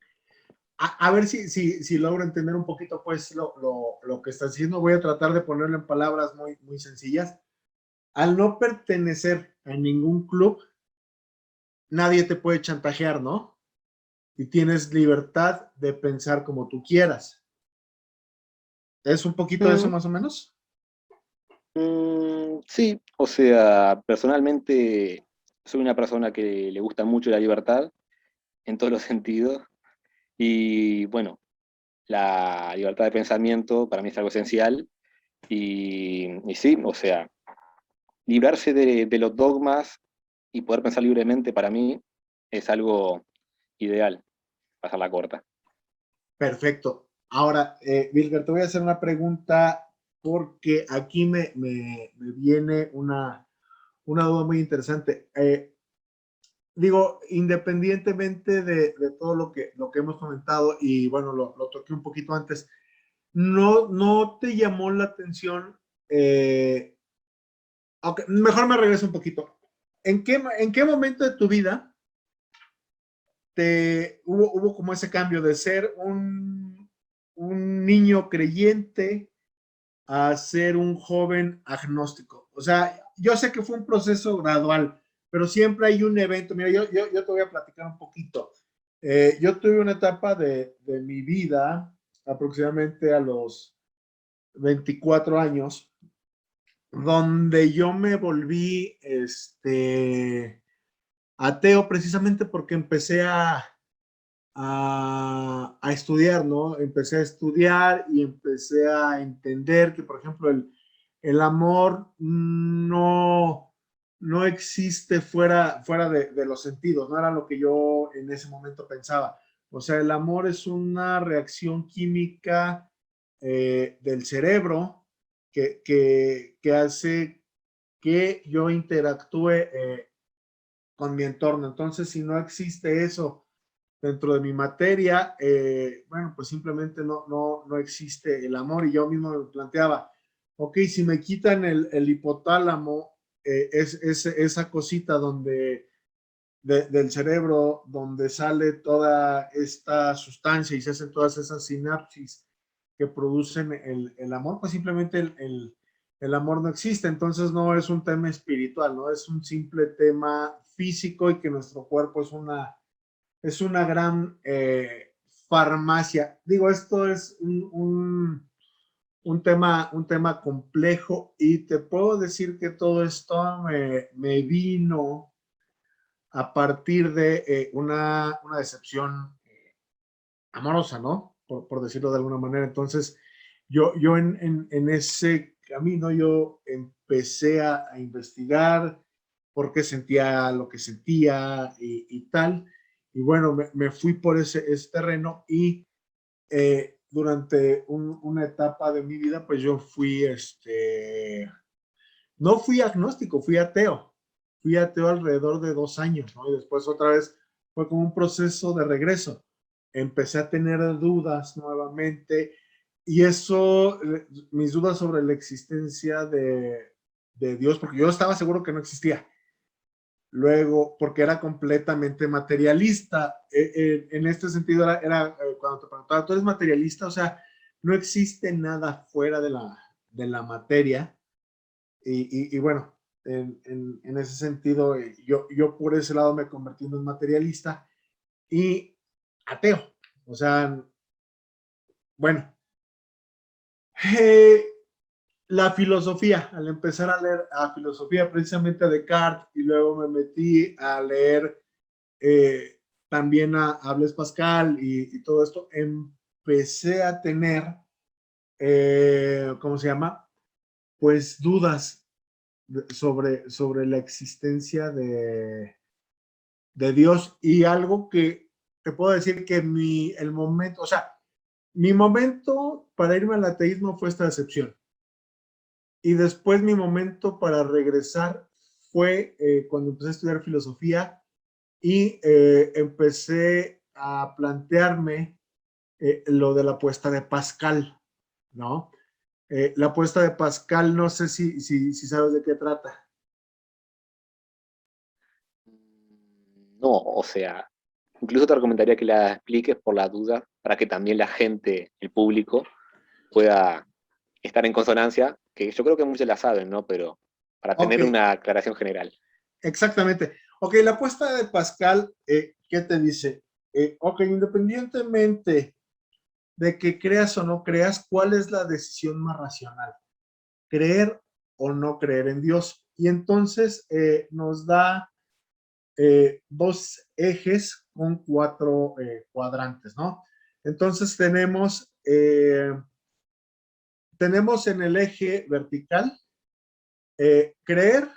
Speaker 1: A ver si logro entender un poquito, pues, lo que estás diciendo. Voy a tratar de ponerlo en palabras muy, muy sencillas. Al no pertenecer a ningún club, nadie te puede chantajear, ¿no? Y tienes libertad de pensar como tú quieras. ¿Es un poquito de eso
Speaker 2: Mm,
Speaker 1: más o menos?
Speaker 2: sí, o sea, personalmente soy una persona que le gusta mucho la libertad en todos los sentidos y bueno, la libertad de pensamiento para mí es algo esencial y sí, o sea, librarse de los dogmas y poder pensar libremente para mí es algo ideal, pasar la corta.
Speaker 1: Perfecto. Ahora, Wilger, te voy a hacer una pregunta porque aquí me viene una duda muy interesante. Digo, independientemente de todo lo que hemos comentado, y bueno, lo toqué un poquito antes, ¿no te llamó la atención? Ok, mejor me regreso un poquito. En qué momento de tu vida hubo como ese cambio de ser un niño creyente a ser un joven agnóstico? O sea, yo sé que fue un proceso gradual, pero siempre hay un evento. Mira, yo te voy a platicar un poquito. Yo tuve una etapa de mi vida, aproximadamente a los 24 años, donde yo me volví ateo precisamente porque empecé a estudiar, ¿no? Empecé a estudiar y empecé a entender que, por ejemplo, el amor no existe fuera de los sentidos, no era lo que yo en ese momento pensaba. O sea, el amor es una reacción química del cerebro que hace que yo interactúe con mi entorno. Entonces, si no existe eso dentro de mi materia, bueno, pues simplemente no existe el amor. Y yo mismo me planteaba, ok, si me quitan el hipotálamo, esa cosita del cerebro donde sale toda esta sustancia y se hacen todas esas sinapsis que producen el amor, pues simplemente el amor no existe. Entonces no es un tema espiritual, no es un simple tema físico y que nuestro cuerpo es una gran farmacia. Digo, esto es un tema complejo, y te puedo decir que todo esto me vino a partir de una decepción amorosa, ¿no? Por decirlo de alguna manera. Entonces, yo en ese camino, yo empecé a investigar por qué sentía lo que sentía y tal. Y bueno, me fui por ese terreno, y durante una etapa de mi vida, pues yo fui, no fui agnóstico, fui ateo. Fui ateo alrededor de 2 años, ¿no? Y después otra vez fue como un proceso de regreso. Empecé a tener dudas nuevamente, y eso, mis dudas sobre la existencia de Dios, porque yo estaba seguro que no existía. Luego, porque era completamente materialista. En este sentido, cuando te preguntaba, ¿tú eres materialista? O sea, no existe nada fuera de la materia. Y bueno, en ese sentido, yo por ese lado me convertí en un materialista y ateo. O sea, bueno, eh, la filosofía, al empezar a leer a filosofía, precisamente a Descartes, y luego me metí a leer también a Blaise Pascal y todo esto, empecé a tener, ¿cómo se llama? Pues dudas sobre la existencia de Dios, y algo que te puedo decir que el momento, o sea, mi momento para irme al ateísmo fue esta decepción, y después mi momento para regresar fue cuando empecé a estudiar filosofía, y empecé a plantearme lo de la apuesta de Pascal, ¿no? La apuesta de Pascal, no sé si sabes de qué trata.
Speaker 2: No, o sea, incluso te recomendaría que la expliques por la duda, para que también la gente, el público, pueda estar en consonancia, que yo creo que muchos la saben, ¿no? Pero para
Speaker 1: Ok,
Speaker 2: tener una aclaración general.
Speaker 1: exactamente. Ok, la apuesta de Pascal, ¿qué te dice? Ok, independientemente de que creas o no creas, ¿cuál es la decisión más racional? ¿Creer o no creer en Dios? Y entonces nos da dos ejes con cuatro cuadrantes, ¿no? Entonces tenemos en el eje vertical creer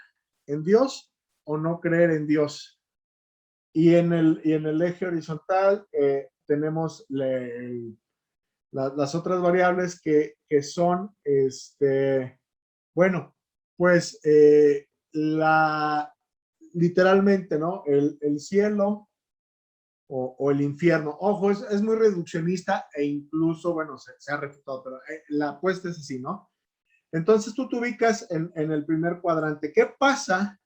Speaker 1: en Dios o no creer en Dios. Y en el eje horizontal tenemos las otras variables que son, bueno, pues literalmente, ¿no? El cielo o el infierno. Ojo, es muy reduccionista, e incluso, bueno, se ha refutado, pero la apuesta es así, ¿no? Entonces tú te ubicas en el primer cuadrante. ¿Qué pasa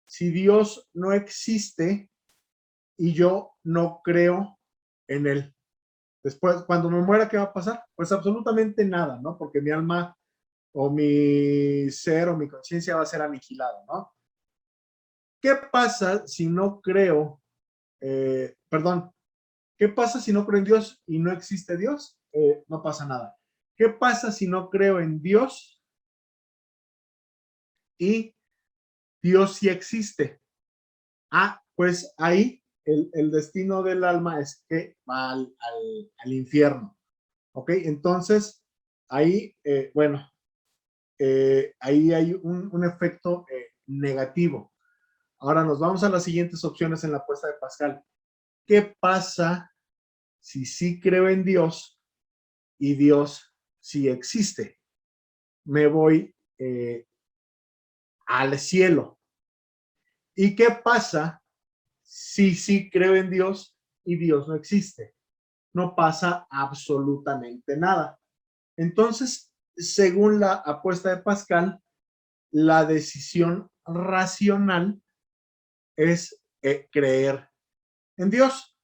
Speaker 1: si Dios no existe y yo no creo en él? Después, cuando me muera, ¿qué va a pasar? Pues absolutamente nada, ¿no? Porque mi alma o mi ser o mi conciencia va a ser aniquilado, ¿no? ¿Qué pasa si no creo, perdón, qué pasa si no creo en Dios y no existe Dios? No pasa nada. ¿Qué pasa si no creo en Dios y Dios sí existe? Ah, pues ahí el destino del alma es que va al infierno. ¿Ok? Entonces, ahí, bueno, ahí hay un efecto negativo. Ahora nos vamos a las siguientes opciones en la apuesta de Pascal. ¿Qué pasa si sí creo en Dios y Dios sí existe? Me voy al cielo. ¿Y qué pasa si sí creo en Dios y Dios no existe? No pasa absolutamente nada. Entonces, según la apuesta de Pascal, la decisión racional es creer en Dios.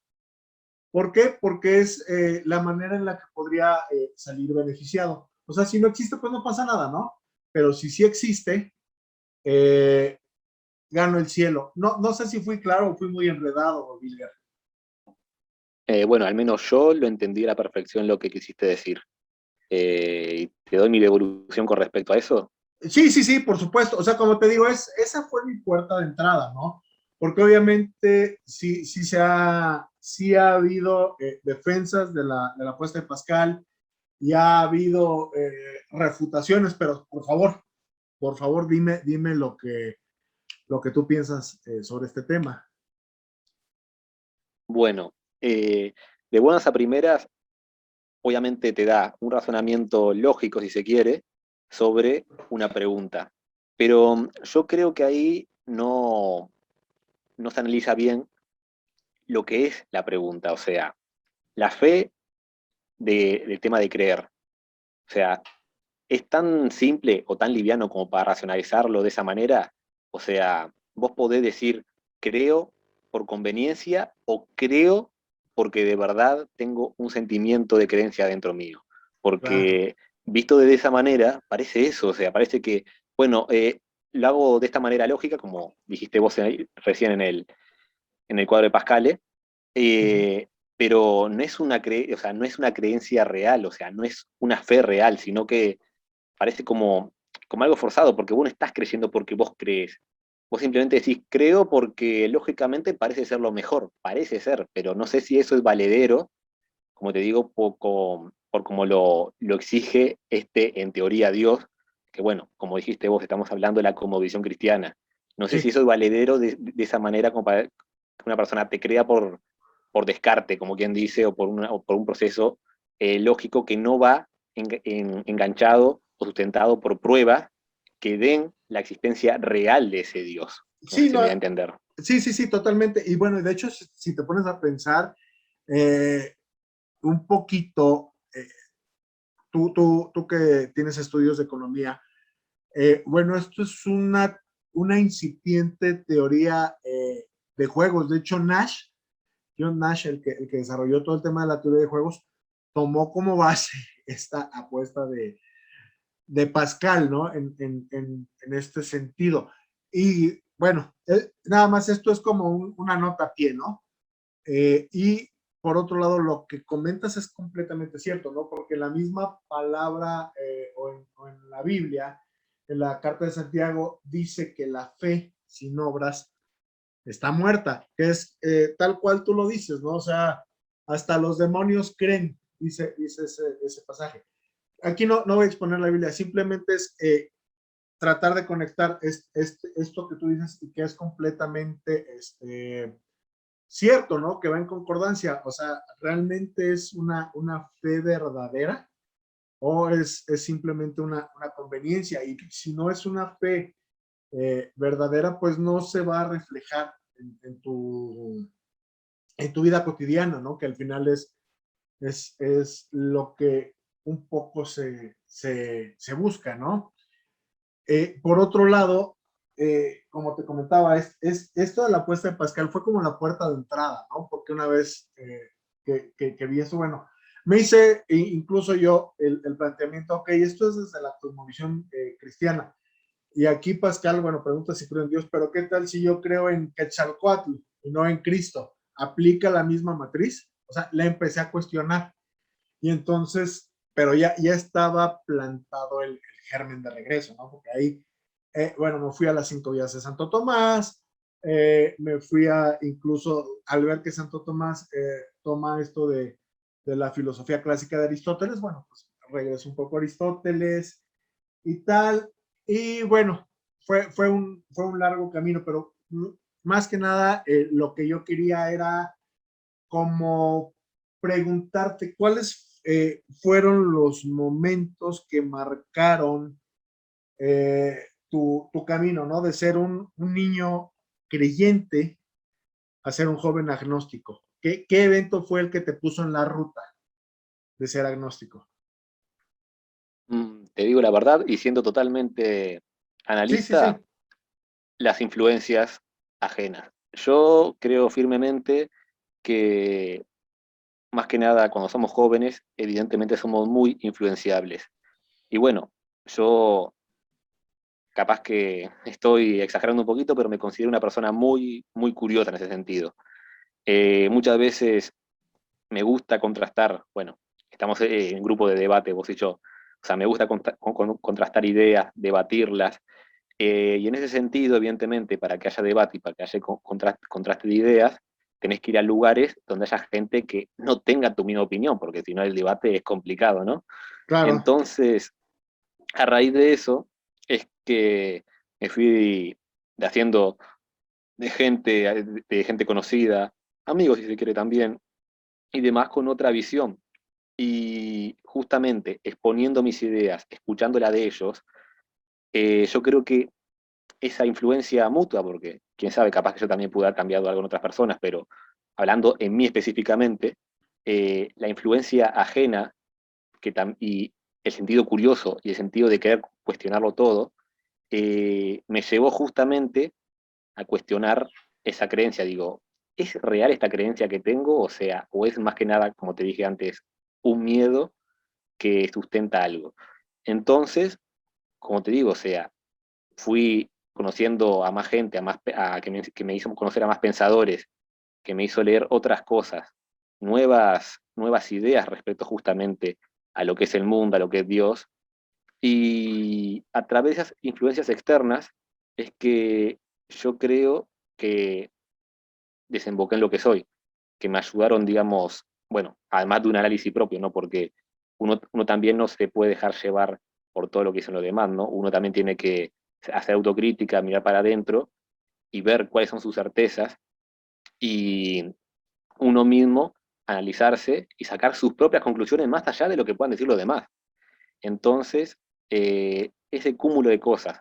Speaker 1: ¿Por qué? Porque es la manera en la que podría salir beneficiado. O sea, si no existe, pues no pasa nada, ¿no? Pero si sí existe, eh, gano el cielo. No sé si fui claro o fui muy enredado, Vilgar.
Speaker 2: Bueno, al menos yo lo entendí a la perfección lo que quisiste decir. y te doy mi devolución con respecto a eso.
Speaker 1: Sí, sí, sí, por supuesto. O sea, como te digo, esa fue mi puerta de entrada, ¿no? Porque obviamente sí ha habido defensas de la apuesta de Pascal y ha habido refutaciones, pero por favor, dime lo que tú piensas sobre este tema.
Speaker 2: Bueno, de buenas a primeras, obviamente te da un razonamiento lógico, si se quiere, sobre una pregunta. Pero yo creo que ahí no se analiza bien lo que es la pregunta, o sea, la fe del tema de creer. O sea, es tan simple o tan liviano como para racionalizarlo de esa manera. O sea, vos podés decir, creo por conveniencia o creo porque de verdad tengo un sentimiento de creencia dentro mío.
Speaker 1: Claro.
Speaker 2: Porque visto de esa manera, parece eso, o sea, parece que, bueno, lo hago de esta manera lógica, como dijiste vos recién en el cuadro de Pascal,
Speaker 1: Ujú.
Speaker 2: eh, pero no es o sea, no es una creencia real, o sea, no es una fe real, sino que parece como algo forzado, porque vos no estás creyendo porque vos crees. Vos simplemente decís, creo porque lógicamente parece ser lo mejor, parece ser, pero no sé si eso es valedero, como te digo, por como lo exige en teoría, Dios, que bueno, como dijiste vos, estamos hablando de la cosmovisión cristiana. No sé si
Speaker 1: Sí.
Speaker 2: eso es valedero de esa manera como para que una persona te crea por descarte, como quien dice, o por un proceso lógico que no va enganchado o sustentado por pruebas que den la existencia real de ese Dios. No sé
Speaker 1: Sí,
Speaker 2: si
Speaker 1: no,
Speaker 2: me da a entender.
Speaker 1: sí, sí, sí, totalmente. Y bueno, de hecho, si te pones a pensar eh, un poquito, tú que tienes estudios de economía, bueno, esto es una incipiente teoría de juegos. De hecho, John Nash, el que desarrolló todo el tema de la teoría de juegos, tomó como base esta apuesta de Pascal, ¿no? En este sentido. Y bueno, nada más esto es como una nota a pie, ¿no? Y por otro lado, lo que comentas es completamente cierto, ¿no? Porque la misma palabra o en la Biblia, en la carta de Santiago, dice que la fe sin obras está muerta, que es tal cual tú lo dices, ¿no? O sea, hasta los demonios creen, dice ese pasaje. Aquí no voy a exponer la Biblia, simplemente es tratar de conectar esto que tú dices y que es completamente cierto, ¿no? Que va en concordancia. O sea, ¿realmente es una fe verdadera o es simplemente una conveniencia? Y si no es una fe verdadera, pues no se va a reflejar en tu vida cotidiana, ¿no? Que al final es lo que un poco se busca, ¿no? Por otro lado, como te comentaba, esto de la apuesta de Pascal fue como la puerta de entrada, ¿no? Porque una vez que vi eso, bueno, me hice incluso yo el planteamiento, ok, esto es desde la cosmovisión cristiana. Y aquí Pascal, bueno, pregunta si creo en Dios, pero ¿qué tal si yo creo en Quetzalcoatl y no en Cristo? ¿Aplica la misma matriz? O sea, la empecé a cuestionar. Y entonces, pero ya estaba plantado el germen de regreso, ¿no? Porque ahí, bueno, me fui a las 5 vías de Santo Tomás, me fui incluso al ver que Santo Tomás toma esto de la filosofía clásica de Aristóteles, bueno, pues regreso un poco a Aristóteles y tal, y bueno, fue un largo camino, pero más que nada lo que yo quería era como preguntarte cuáles fueron los momentos que marcaron tu camino, ¿no? De ser un niño creyente a ser un joven agnóstico. ¿Qué evento fue el que te puso en la ruta de ser agnóstico?
Speaker 2: Te digo la verdad, y siendo totalmente
Speaker 1: Sí, sí, sí.
Speaker 2: analista, las influencias ajenas. Yo creo firmemente que más que nada cuando somos jóvenes, evidentemente somos muy influenciables. Y bueno, yo capaz que estoy exagerando un poquito, pero me considero una persona muy, muy curiosa en ese sentido. Muchas veces me gusta contrastar, bueno, estamos en un grupo de debate, vos y yo. O sea, me gusta contrastar ideas, debatirlas. Y en ese sentido, evidentemente, para que haya debate y para que haya contraste de ideas, tenés que ir a lugares donde haya gente que no tenga tu misma opinión, porque si no el debate es complicado, ¿no?
Speaker 1: Claro.
Speaker 2: Entonces, a raíz de eso, es que me fui haciendo de gente conocida, amigos si se quiere también, y demás con otra visión. Y justamente exponiendo mis ideas, escuchándola de ellos, yo creo que esa influencia mutua, porque quién sabe, capaz que yo también pude haber cambiado algo en otras personas, pero hablando en mí específicamente, la influencia ajena y el sentido curioso y el sentido de querer cuestionarlo todo, me llevó justamente a cuestionar esa creencia. Digo, ¿es real esta creencia que tengo? O sea, o es más que nada, como te dije antes, un miedo que sustenta algo. Entonces, como te digo, o sea, fui conociendo a más gente, que me hizo conocer a más pensadores, que me hizo leer otras cosas, nuevas ideas respecto justamente a lo que es el mundo, a lo que es Dios, y a través de esas influencias externas es que yo creo que desemboqué en lo que soy, que me ayudaron, digamos, bueno, además de un análisis propio, ¿no? Porque uno también no se puede dejar llevar por todo lo que dicen los demás, ¿no? Uno también tiene que hacer autocrítica, mirar para adentro y ver cuáles son sus certezas y uno mismo analizarse y sacar sus propias conclusiones más allá de lo que puedan decir los demás. Entonces, ese cúmulo de cosas,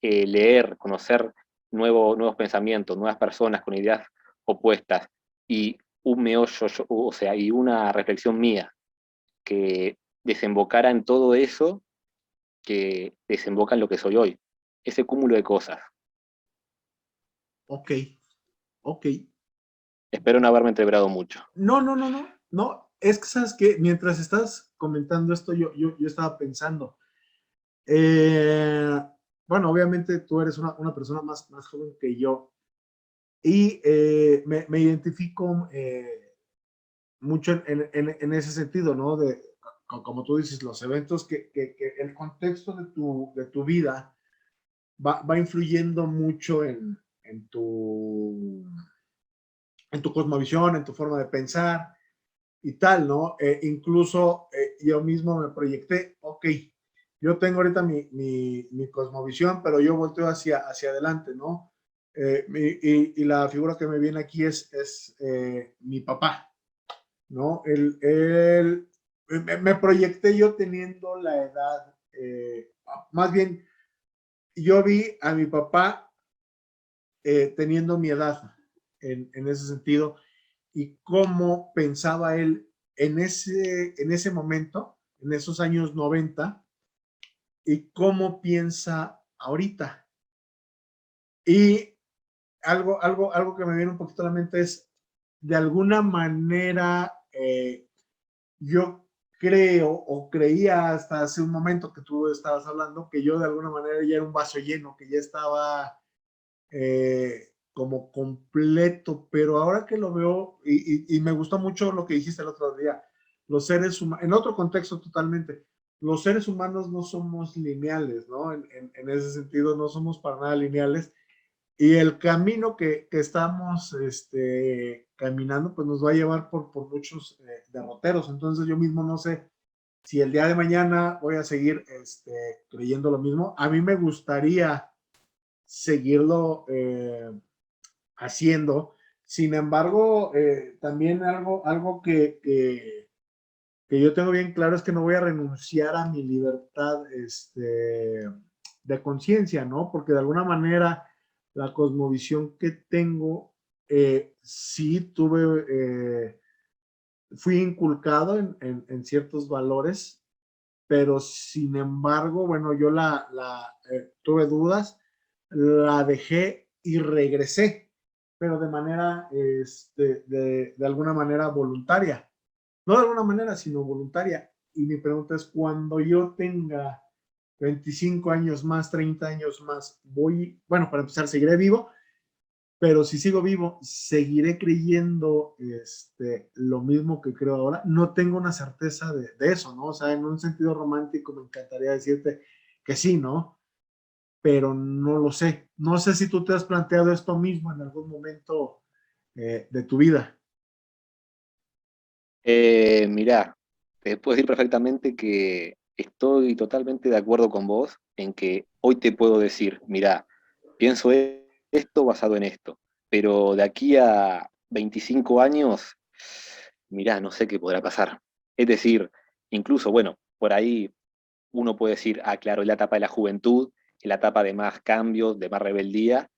Speaker 2: leer, conocer nuevos pensamientos, nuevas personas con ideas opuestas y un meollo, o sea, y una reflexión mía que desembocara en todo eso, que desemboca en lo que soy hoy. Ese cúmulo de cosas.
Speaker 1: Ok, ok.
Speaker 2: Espero no haberme entreverado mucho.
Speaker 1: No, no, no, no, no. Es que sabes que mientras estás comentando esto, yo estaba pensando. Eh, bueno, obviamente tú eres una persona más joven que yo y me identifico mucho en ese sentido, ¿no? Como tú dices, los eventos que el contexto de tu vida va influyendo mucho en tu cosmovisión, en tu forma de pensar y tal, ¿no? Incluso yo mismo me proyecté, ok, yo tengo ahorita mi cosmovisión, pero yo volteo hacia adelante, ¿no? Y la figura que me viene aquí es mi papá, ¿no? Me proyecté yo teniendo la edad, más bien, yo vi a mi papá teniendo mi edad en ese sentido y cómo pensaba él en ese momento, en esos años 90 y cómo piensa ahorita. Y algo que me viene un poquito a la mente es, de alguna manera, yo creo o creía hasta hace un momento que tú estabas hablando, que yo de alguna manera ya era un vaso lleno, que ya estaba como completo, pero ahora que lo veo, y me gustó mucho lo que dijiste el otro día, los seres humanos, en otro contexto totalmente, los seres humanos no somos lineales, ¿no? En ese sentido, no somos para nada lineales, y el camino que estamos caminando, pues nos va a llevar por muchos derroteros, entonces yo mismo no sé si el día de mañana voy a seguir creyendo lo mismo. A mí me gustaría seguirlo haciendo. Sin embargo, también algo que yo tengo bien claro es que no voy a renunciar a mi libertad de conciencia, ¿no? Porque de alguna manera la cosmovisión que tengo, sí fui inculcado en ciertos valores, pero sin embargo, bueno, yo tuve dudas, la dejé y regresé, pero de manera, de alguna manera voluntaria. No de alguna manera, sino voluntaria. Y mi pregunta es, cuando yo tenga 25 años más, 30 años más, bueno, para empezar, seguiré vivo, pero si sigo vivo, seguiré creyendo lo mismo que creo ahora. No tengo una certeza de eso, ¿no? O sea, en un sentido romántico me encantaría decirte que sí, ¿no? Pero no lo sé. No sé si tú te has planteado esto mismo en algún momento de tu vida.
Speaker 2: Mirá, te puedo decir perfectamente que estoy totalmente de acuerdo con vos en que hoy te puedo decir, mirá, pienso esto basado en esto, pero de aquí a 25 años, mirá, no sé qué podrá pasar. Es decir, incluso, bueno, por ahí uno puede decir, ah, claro, es la etapa de la juventud, es la etapa de más cambios, de más rebeldía,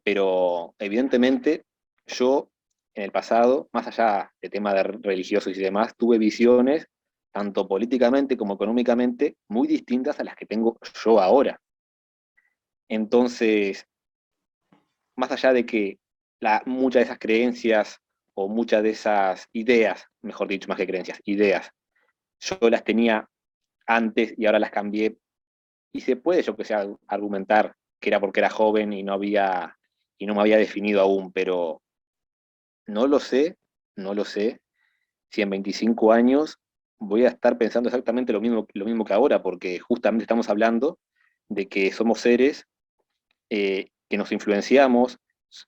Speaker 2: pero evidentemente yo en el pasado, más allá de temas de religiosos y demás, tuve visiones, tanto políticamente como económicamente, muy distintas a las que tengo yo ahora. Entonces, más allá de que muchas de esas creencias o muchas de esas ideas, mejor dicho, más que creencias, ideas, yo las tenía antes y ahora las cambié, y se puede, yo que sé, argumentar que era porque era joven y no me había definido aún, pero no lo sé, no lo sé si en 25 años voy a estar pensando exactamente lo mismo que ahora, porque justamente estamos hablando de que somos seres que nos influenciamos,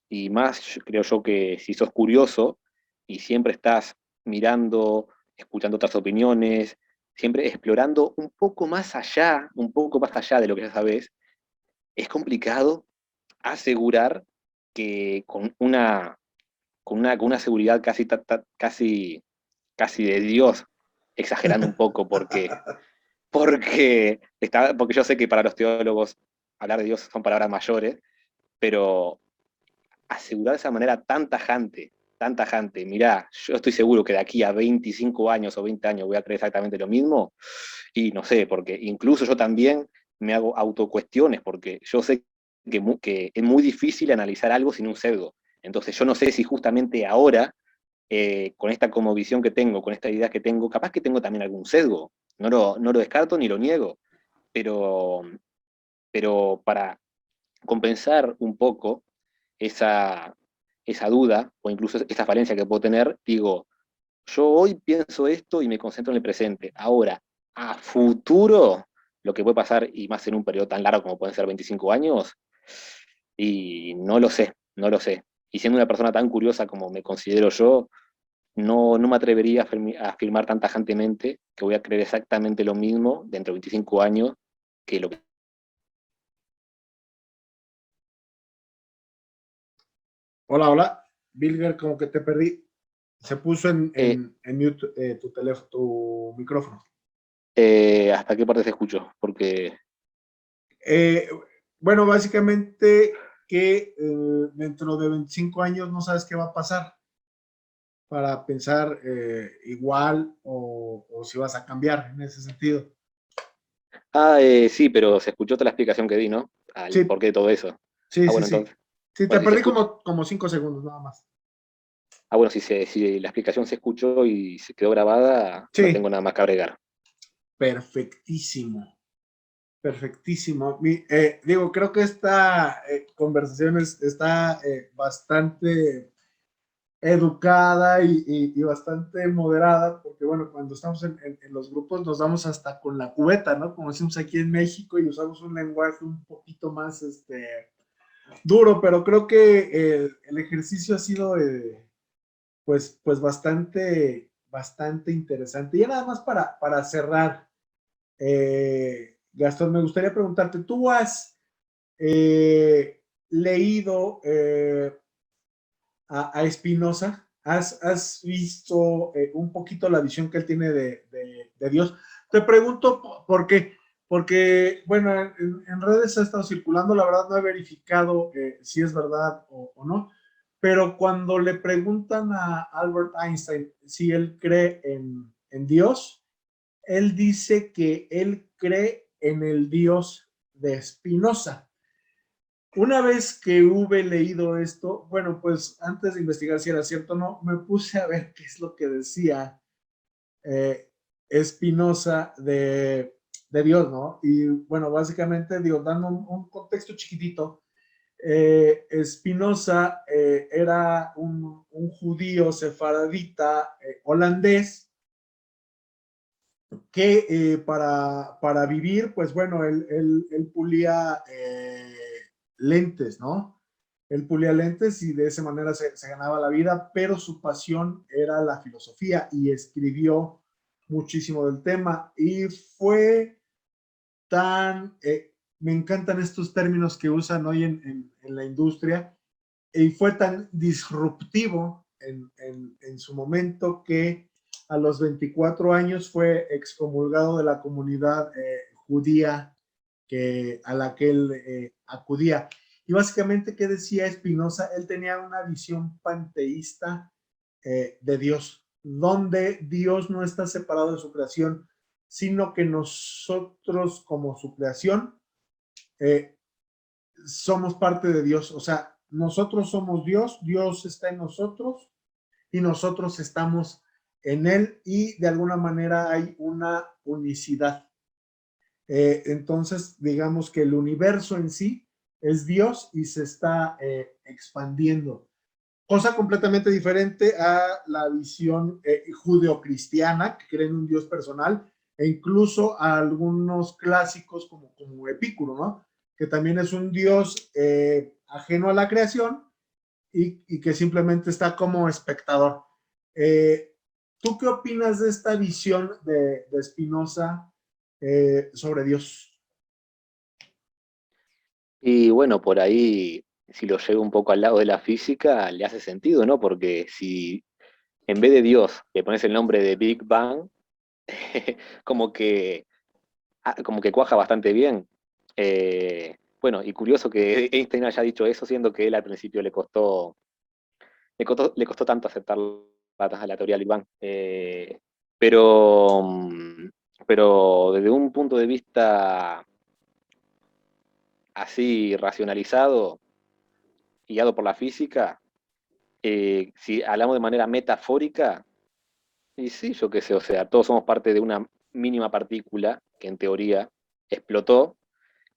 Speaker 2: y más creo yo que si sos curioso y siempre estás mirando, escuchando otras opiniones, siempre explorando un poco más allá de lo que ya sabes, es complicado asegurar que con una seguridad casi de Dios, exagerando un poco, porque yo sé que para los teólogos hablar de Dios son palabras mayores, pero asegurar de esa manera tan tajante, mirá, yo estoy seguro que de aquí a 25 años o 20 años voy a creer exactamente lo mismo, y no sé, porque incluso yo también me hago autocuestiones, porque yo sé que es muy difícil analizar algo sin un sesgo. Entonces yo no sé si justamente ahora, con esta como visión que tengo, con esta idea que tengo, capaz que tengo también algún sesgo. No lo descarto ni lo niego, pero, pero para compensar un poco esa, esa duda o incluso esa falencia que puedo tener, digo, yo hoy pienso esto y me concentro en el presente. Ahora, a futuro, lo que puede pasar, y más en un periodo tan largo como pueden ser 25 años, y no lo sé, no lo sé. Y siendo una persona tan curiosa como me considero yo, no me atrevería a afirmar tan tajantemente que voy a creer exactamente lo mismo dentro de 25 años que lo que...
Speaker 1: Hola, hola. Bilger, como que te perdí. Se puso
Speaker 2: Eh,
Speaker 1: en mute tu teléfono, tu micrófono.
Speaker 2: ¿Hasta qué parte se escuchó? Porque
Speaker 1: Eh, bueno, básicamente que dentro de 25 años no sabes qué va a pasar para pensar igual o si vas a cambiar en ese sentido.
Speaker 2: Sí, pero se escuchó toda la explicación que di, ¿no? Al
Speaker 1: Sí,
Speaker 2: porqué de todo eso.
Speaker 1: sí,
Speaker 2: Ah,
Speaker 1: sí,
Speaker 2: bueno,
Speaker 1: sí.
Speaker 2: entonces.
Speaker 1: Sí, te
Speaker 2: Bueno, si se
Speaker 1: perdí
Speaker 2: escucha.
Speaker 1: como 5 segundos nada más.
Speaker 2: Bueno, si la explicación se escuchó y se quedó grabada, no
Speaker 1: Sí,
Speaker 2: tengo nada más que agregar.
Speaker 1: perfectísimo. Perfectísimo. Digo, creo que esta conversación está bastante educada y bastante moderada, porque bueno, cuando estamos en los grupos nos damos hasta con la cubeta, ¿no? Como decimos aquí en México y usamos un lenguaje un poquito más duro, pero creo que el ejercicio ha sido pues bastante interesante. Y ya nada más para cerrar, Gastón, me gustaría preguntarte, ¿tú has leído a Spinoza? ¿Has visto un poquito la visión que él tiene de Dios? Te pregunto por qué. Porque, bueno, en redes ha estado circulando, la verdad no he verificado si es verdad o no, pero cuando le preguntan a Albert Einstein si él cree en Dios, él dice que él cree en el Dios de Spinoza. Una vez que hube leído esto, bueno, pues antes de investigar si era cierto o no, me puse a ver qué es lo que decía eh, Spinoza de Dios, ¿no? Y bueno, básicamente, digo, dando un contexto chiquitito, Spinoza era un judío sefaradita holandés que para vivir, pues bueno, él pulía lentes, ¿no? Él pulía lentes y de esa manera se ganaba la vida, pero su pasión era la filosofía y escribió muchísimo del tema y fue tan, me encantan estos términos que usan hoy en la industria, y fue tan disruptivo en su momento que a los 24 años fue excomulgado de la comunidad judía a la que él acudía. Y básicamente, ¿qué decía Spinoza? Él tenía una visión panteísta de Dios, donde Dios no está separado de su creación, sino que nosotros como su creación eh, somos parte de Dios. O sea, nosotros somos Dios, Dios está en nosotros y nosotros estamos en Él y de alguna manera hay una unicidad. Entonces, digamos que el universo en sí es Dios y se está expandiendo. Cosa completamente diferente a la visión judeocristiana, que creen en un Dios personal, e incluso a algunos clásicos como Epicuro, ¿no? Que también es un Dios ajeno a la creación y que simplemente está como espectador. Eh, ¿Tú qué opinas de esta visión de Spinoza sobre Dios?
Speaker 2: Y bueno, por ahí, si lo llevo un poco al lado de la física, le hace sentido, ¿no? Porque si en vez de Dios le pones el nombre de Big Bang, como que, como que cuaja bastante bien. Bueno, y curioso que Einstein haya dicho eso, siendo que él al principio le costó tanto aceptar la teoría del Big Bang. Pero, pero desde un punto de vista así racionalizado, guiado por la física, si hablamos de manera metafórica, y sí, yo qué sé, o sea, todos somos parte de una mínima partícula que en teoría explotó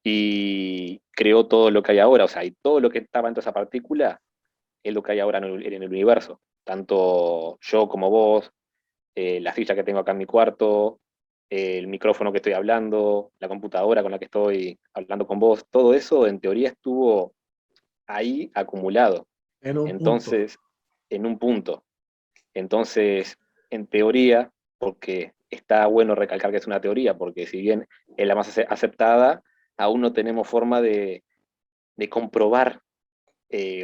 Speaker 2: y creó todo lo que hay ahora, o sea, y todo lo que estaba dentro de esa partícula es lo que hay ahora en el universo. Tanto yo como vos, la silla que tengo acá en mi cuarto, el micrófono que estoy hablando, la computadora con la que estoy hablando con vos, todo eso en teoría estuvo ahí acumulado.
Speaker 1: En un punto.
Speaker 2: Entonces, en un punto. Entonces, en teoría, porque está bueno recalcar que es una teoría, porque si bien es la más aceptada, aún no tenemos forma de comprobar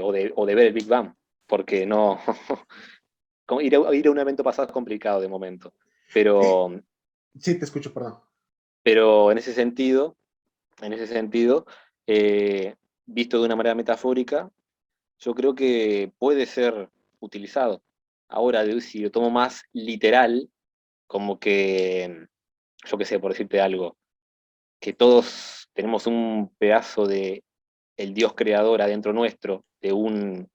Speaker 2: o de ver el Big Bang, porque no, ir a un evento pasado es complicado de momento.
Speaker 1: Sí,
Speaker 2: Pero,
Speaker 1: sí, te escucho, perdón.
Speaker 2: pero en ese sentido, eh, visto de una manera metafórica, yo creo que puede ser utilizado. Ahora, si lo tomo más literal, como que, yo qué sé, por decirte algo, que todos tenemos un pedazo de el Dios creador adentro nuestro, de un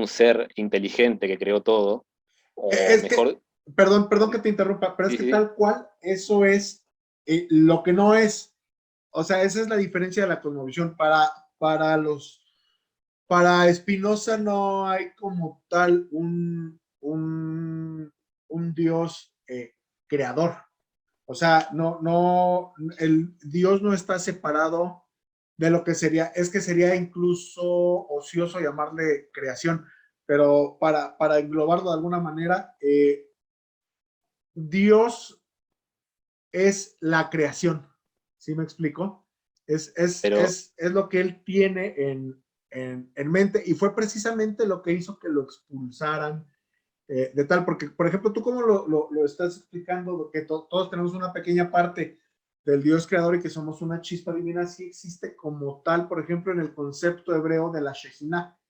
Speaker 2: ser inteligente que creó todo, o
Speaker 1: Es que,
Speaker 2: mejor,
Speaker 1: perdón que te interrumpa, pero es
Speaker 2: sí,
Speaker 1: que
Speaker 2: sí, sí,
Speaker 1: tal cual eso es lo que no es. O sea, esa es la diferencia de la cosmovisión. Para los, para Spinoza no hay como tal un Dios creador. O sea, el Dios no está separado de lo que sería, es que sería incluso ocioso llamarle creación, pero para englobarlo de alguna manera, Dios es la creación, ¿sí me explico?
Speaker 2: pero,
Speaker 1: Es lo que él tiene en mente y fue precisamente lo que hizo que lo expulsaran de tal, porque por ejemplo, tú cómo lo estás explicando, que todos tenemos una pequeña parte del Dios creador y que somos una chispa divina, sí existe como tal, por ejemplo, en el concepto hebreo de la Shekhinah,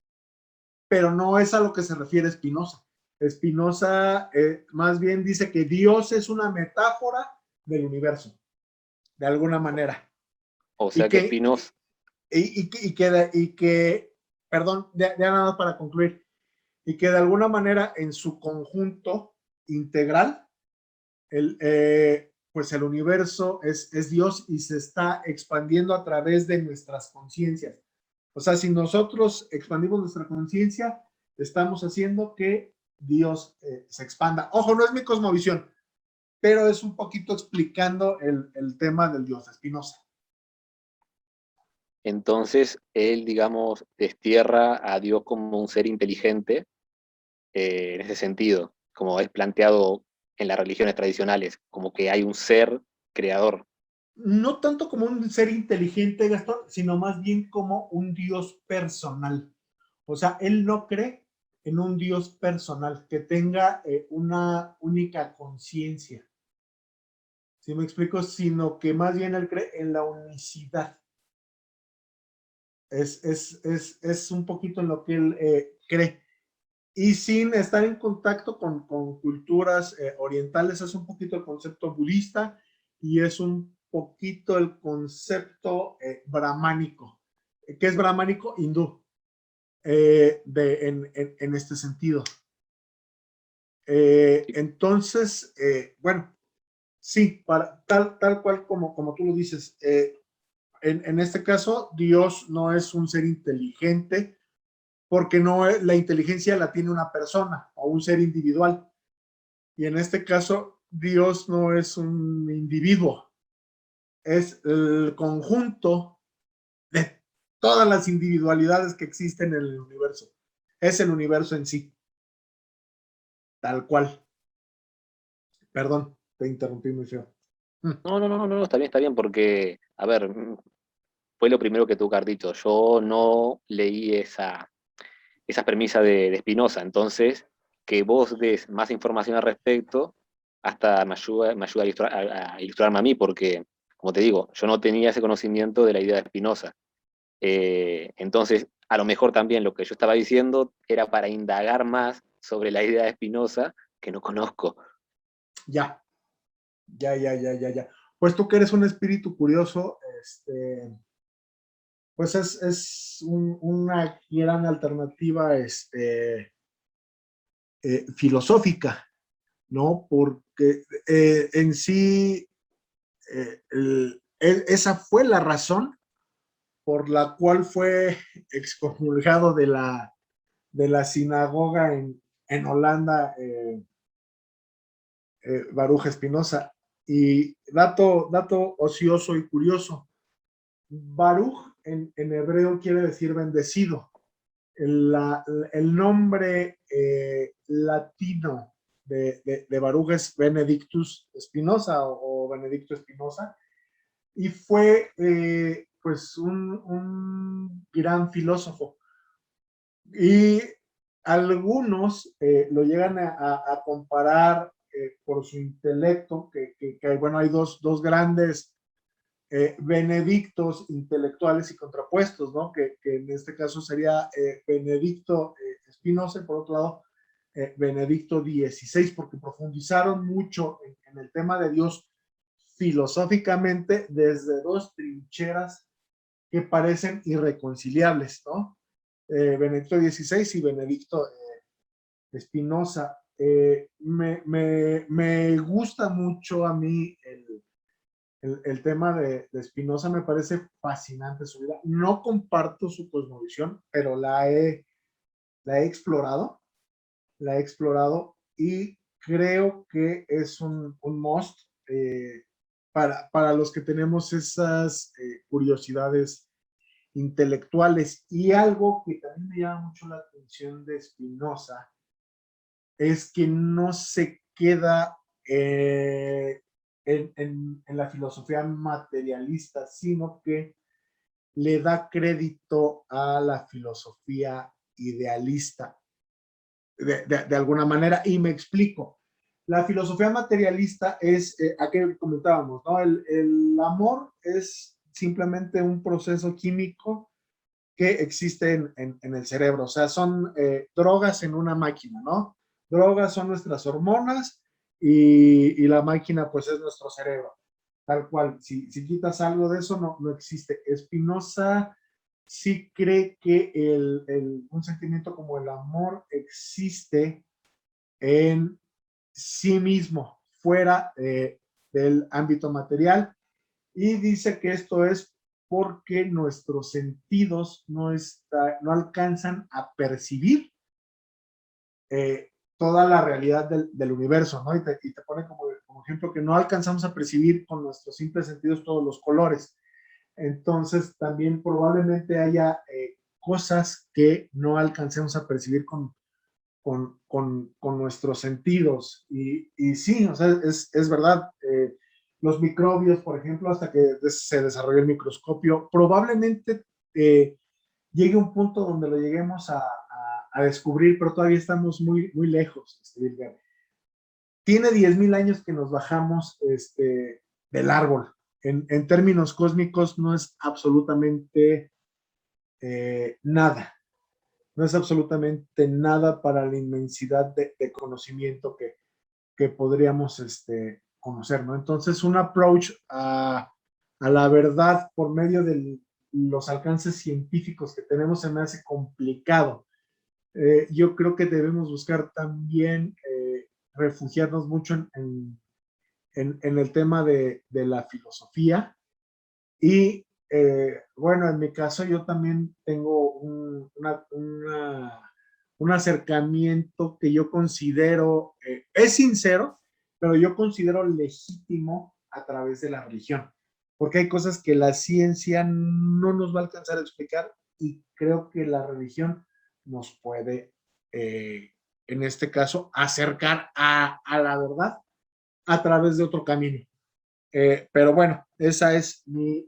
Speaker 1: pero no es a lo que se refiere Spinoza. Spinoza más bien dice que Dios es una metáfora del universo, de alguna manera.
Speaker 2: o
Speaker 1: Y
Speaker 2: sea que
Speaker 1: que,
Speaker 2: Spinoza,
Speaker 1: perdón, ya nada más para concluir, y que de alguna manera en su conjunto integral, pues el universo es Dios y se está expandiendo a través de nuestras conciencias. O sea, si nosotros expandimos nuestra conciencia, estamos haciendo que Dios se expanda. Ojo, no es mi cosmovisión, pero es un poquito explicando el tema del Dios de Spinoza.
Speaker 2: Entonces, él, digamos, destierra a Dios como un ser inteligente en ese sentido, como es planteado en las religiones tradicionales, como que hay un ser creador.
Speaker 1: No tanto como un ser inteligente, Gastón, sino más bien como un Dios personal. O sea, él no cree en un Dios personal que tenga una única conciencia. ¿Sí me explico? Sino que más bien él cree en la unicidad. Es un poquito en lo que él cree. Y sin estar en contacto con culturas orientales, es un poquito el concepto budista y es un poquito el concepto brahmánico. ¿Qué es brahmánico? Hindú, en este sentido. Entonces, bueno, sí, tal cual como tú lo dices, en este caso, Dios no es un ser inteligente, porque no la inteligencia la tiene una persona o un ser individual. Y en este caso, Dios no es un individuo, es el conjunto de todas las individualidades que existen en el universo. Es el universo en sí, tal cual. Perdón, te interrumpí muy feo.
Speaker 2: No, no, no, no, no, está bien, porque, a ver, fue lo primero que tuvo que haber dicho. Yo no leí esa premisa de Spinoza, entonces, que vos des más información al respecto, hasta me ayuda a ilustrarme a mí, porque, como te digo, yo no tenía ese conocimiento de la idea de Spinoza. Entonces, a lo mejor también lo que yo estaba diciendo era para indagar más sobre la idea de Spinoza que no conozco.
Speaker 1: Ya, ya. Pues tú que eres un espíritu curioso, pues es una gran alternativa filosófica, ¿no? Porque en sí, esa fue la razón por la cual fue excomulgado de la sinagoga en Holanda, Baruch Spinoza. Y dato ocioso y curioso, Baruch en hebreo quiere decir bendecido. El nombre latino de Baruch es Benedictus Spinoza o Benedicto Spinoza, y fue pues un gran filósofo. Y algunos lo llegan a comparar por su intelecto, bueno, hay dos grandes benedictos intelectuales y contrapuestos, ¿no? Que en este caso sería Benedicto Spinoza, y por otro lado, Benedicto XVI, porque profundizaron mucho en el tema de Dios filosóficamente desde dos trincheras que parecen irreconciliables, ¿no? Benedicto XVI y Benedicto Spinoza. Me gusta mucho a mí el tema de Spinoza, me parece fascinante su vida. No comparto su cosmovisión, pero la he explorado, la he explorado y creo que es un must para los que tenemos esas curiosidades intelectuales. Y algo que también me llama mucho la atención de Spinoza es que no se queda en la filosofía materialista, sino que le da crédito a la filosofía idealista, de alguna manera, y me explico. La filosofía materialista es, a qué comentábamos, ¿no? El amor es simplemente un proceso químico que existe en el cerebro. O sea, son drogas en una máquina, ¿no? Drogas son nuestras hormonas y la máquina pues es nuestro cerebro. Tal cual, si quitas algo de eso, no existe. Spinoza sí cree que un sentimiento como el amor existe en sí mismo, fuera del ámbito material, y dice que esto es porque nuestros sentidos no alcanzan a percibir toda la realidad del universo, ¿no? Y te pone como ejemplo que no alcanzamos a percibir con nuestros simples sentidos todos los colores. Entonces, también probablemente haya cosas que no alcancemos a percibir con nuestros sentidos. Y sí, o sea, es verdad. Los microbios, por ejemplo, hasta que se desarrolló el microscopio, probablemente llegue un punto donde lo lleguemos a descubrir, pero todavía estamos muy lejos. Tiene 10,000 años que nos bajamos del árbol. En términos cósmicos no es absolutamente nada. No es absolutamente nada para la inmensidad de conocimiento que podríamos conocer, ¿no? Entonces, un approach a la verdad por medio de los alcances científicos que tenemos se me hace complicado. Yo creo que debemos buscar también refugiarnos mucho en el tema de la filosofía. Y bueno, en mi caso yo también tengo un acercamiento que yo considero, es sincero, pero yo considero legítimo a través de la religión, porque hay cosas que la ciencia no nos va a alcanzar a explicar y creo que la religión nos puede, en este caso, acercar a la verdad a través de otro camino. Pero bueno, esa es mi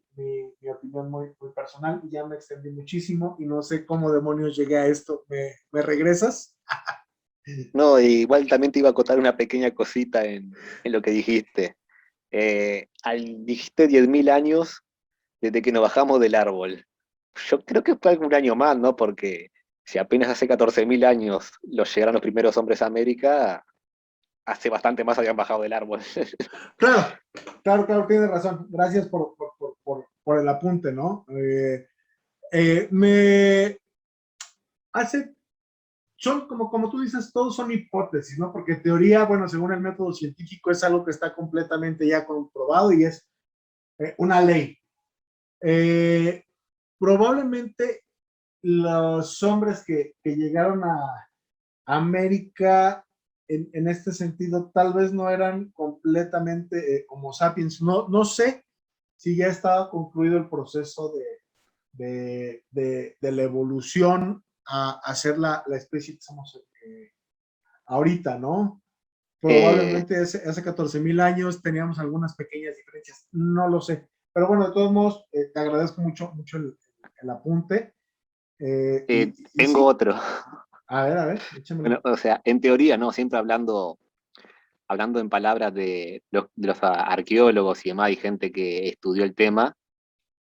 Speaker 1: opinión muy personal. Ya me extendí muchísimo y no sé cómo demonios llegué a esto. ¿Me regresas?
Speaker 2: No, igual también te iba a acotar una pequeña cosita en lo que dijiste. Dijiste 10.000 años desde que nos bajamos del árbol. Yo creo que fue algún año más, ¿no? Porque si apenas hace 14.000 años los llegaron los primeros hombres a América, hace bastante más habían bajado del árbol.
Speaker 1: Claro, tienes razón. Gracias por el apunte, ¿no? Me hace, son como tú dices, todos son hipótesis, ¿no? Porque en teoría, bueno, según el método científico es algo que está completamente ya comprobado y es una ley. Eh, Probablemente los hombres que llegaron a América en este sentido tal vez no eran completamente Homo sapiens. No sé si ya estaba concluido el proceso de la evolución a ser la especie que somos ahorita, ¿no?
Speaker 2: Eh,
Speaker 1: Probablemente hace 14,000 años teníamos algunas pequeñas diferencias, no lo sé. Pero bueno, de todos modos, te agradezco mucho el apunte. Y
Speaker 2: Tengo
Speaker 1: sí,
Speaker 2: otro.
Speaker 1: a ver, échamelo.
Speaker 2: Bueno, o sea, en teoría, ¿no? Siempre hablando en palabras de los arqueólogos y demás, y gente que estudió el tema.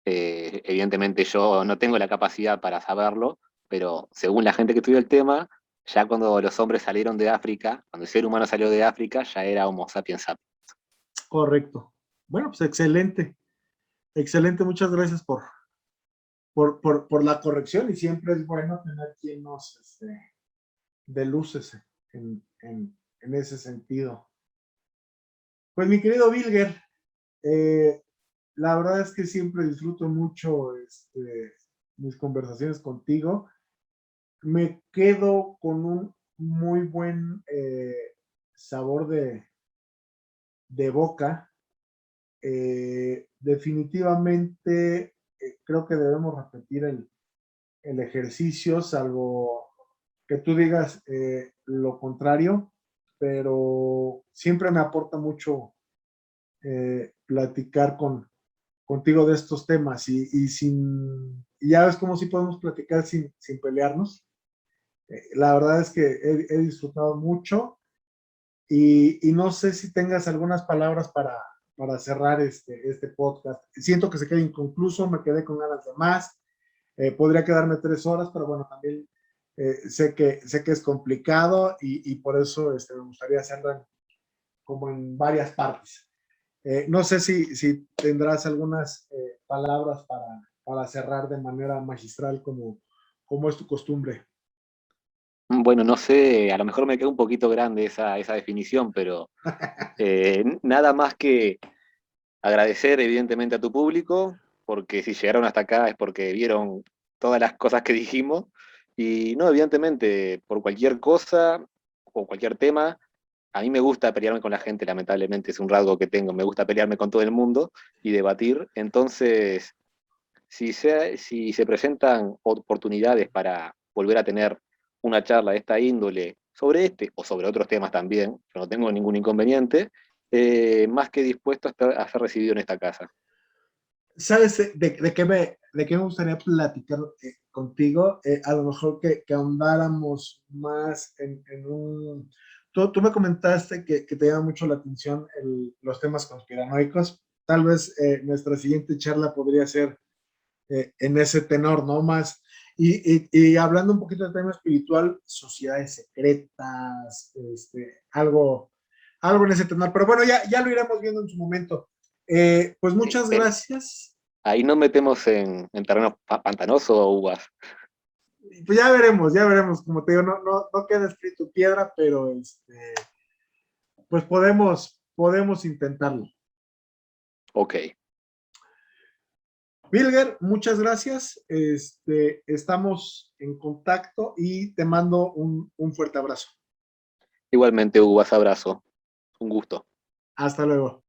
Speaker 2: Evidentemente yo no tengo la capacidad para saberlo, pero según la gente que estudió el tema, ya cuando los hombres salieron de África, cuando el ser humano salió de África, ya era Homo sapiens sapiens.
Speaker 1: Correcto. Bueno, pues excelente. Excelente, muchas gracias por la corrección y siempre es bueno tener quien nos dé luces en ese sentido. Pues mi querido Bilger, eh, la verdad es que siempre disfruto mucho mis conversaciones contigo. Me quedo con un muy buen sabor de boca. Definitivamente creo que debemos repetir el ejercicio, salvo que tú digas lo contrario, pero siempre me aporta mucho platicar contigo de estos temas y ya ves cómo sí podemos platicar sin pelearnos. La verdad es que he disfrutado mucho y no sé si tengas algunas palabras para cerrar este podcast. Siento que se queda inconcluso, me quedé con ganas de más. Podría quedarme 3 horas, pero bueno, también sé que es complicado y por eso me gustaría hacerlo como en varias partes. No sé si tendrás algunas palabras para cerrar de manera magistral como es tu costumbre.
Speaker 2: Bueno, no sé, a lo mejor me queda un poquito grande esa definición, pero nada más que agradecer evidentemente a tu público, porque si llegaron hasta acá es porque vieron todas las cosas que dijimos, y no, evidentemente, por cualquier cosa o cualquier tema, a mí me gusta pelearme con la gente, lamentablemente es un rasgo que tengo, me gusta pelearme con todo el mundo y debatir, entonces, si se presentan oportunidades para volver a tener una charla de esta índole sobre este o sobre otros temas también, yo no tengo ningún inconveniente, más que dispuesto a ser recibido en esta casa.
Speaker 1: ¿Sabes de qué me gustaría platicar contigo? A lo mejor que ahondáramos más en un... Tú me comentaste que te llama mucho la atención los temas conspiranoicos. Tal vez nuestra siguiente charla podría ser en ese tenor, ¿no? Más. Y hablando un poquito del tema espiritual, sociedades secretas, algo en ese tenor. Pero bueno, ya lo iremos viendo en su momento. Pues
Speaker 2: Sí,
Speaker 1: muchas gracias.
Speaker 2: ahí nos metemos en terrenos pantanosos o uvas.
Speaker 1: Pues ya veremos, como te digo, no queda escrito en piedra, pero pues podemos intentarlo.
Speaker 2: Ok,
Speaker 1: Bilger, muchas gracias. Estamos en contacto y te mando un fuerte abrazo.
Speaker 2: igualmente uvas, abrazo, un gusto.
Speaker 1: Hasta luego.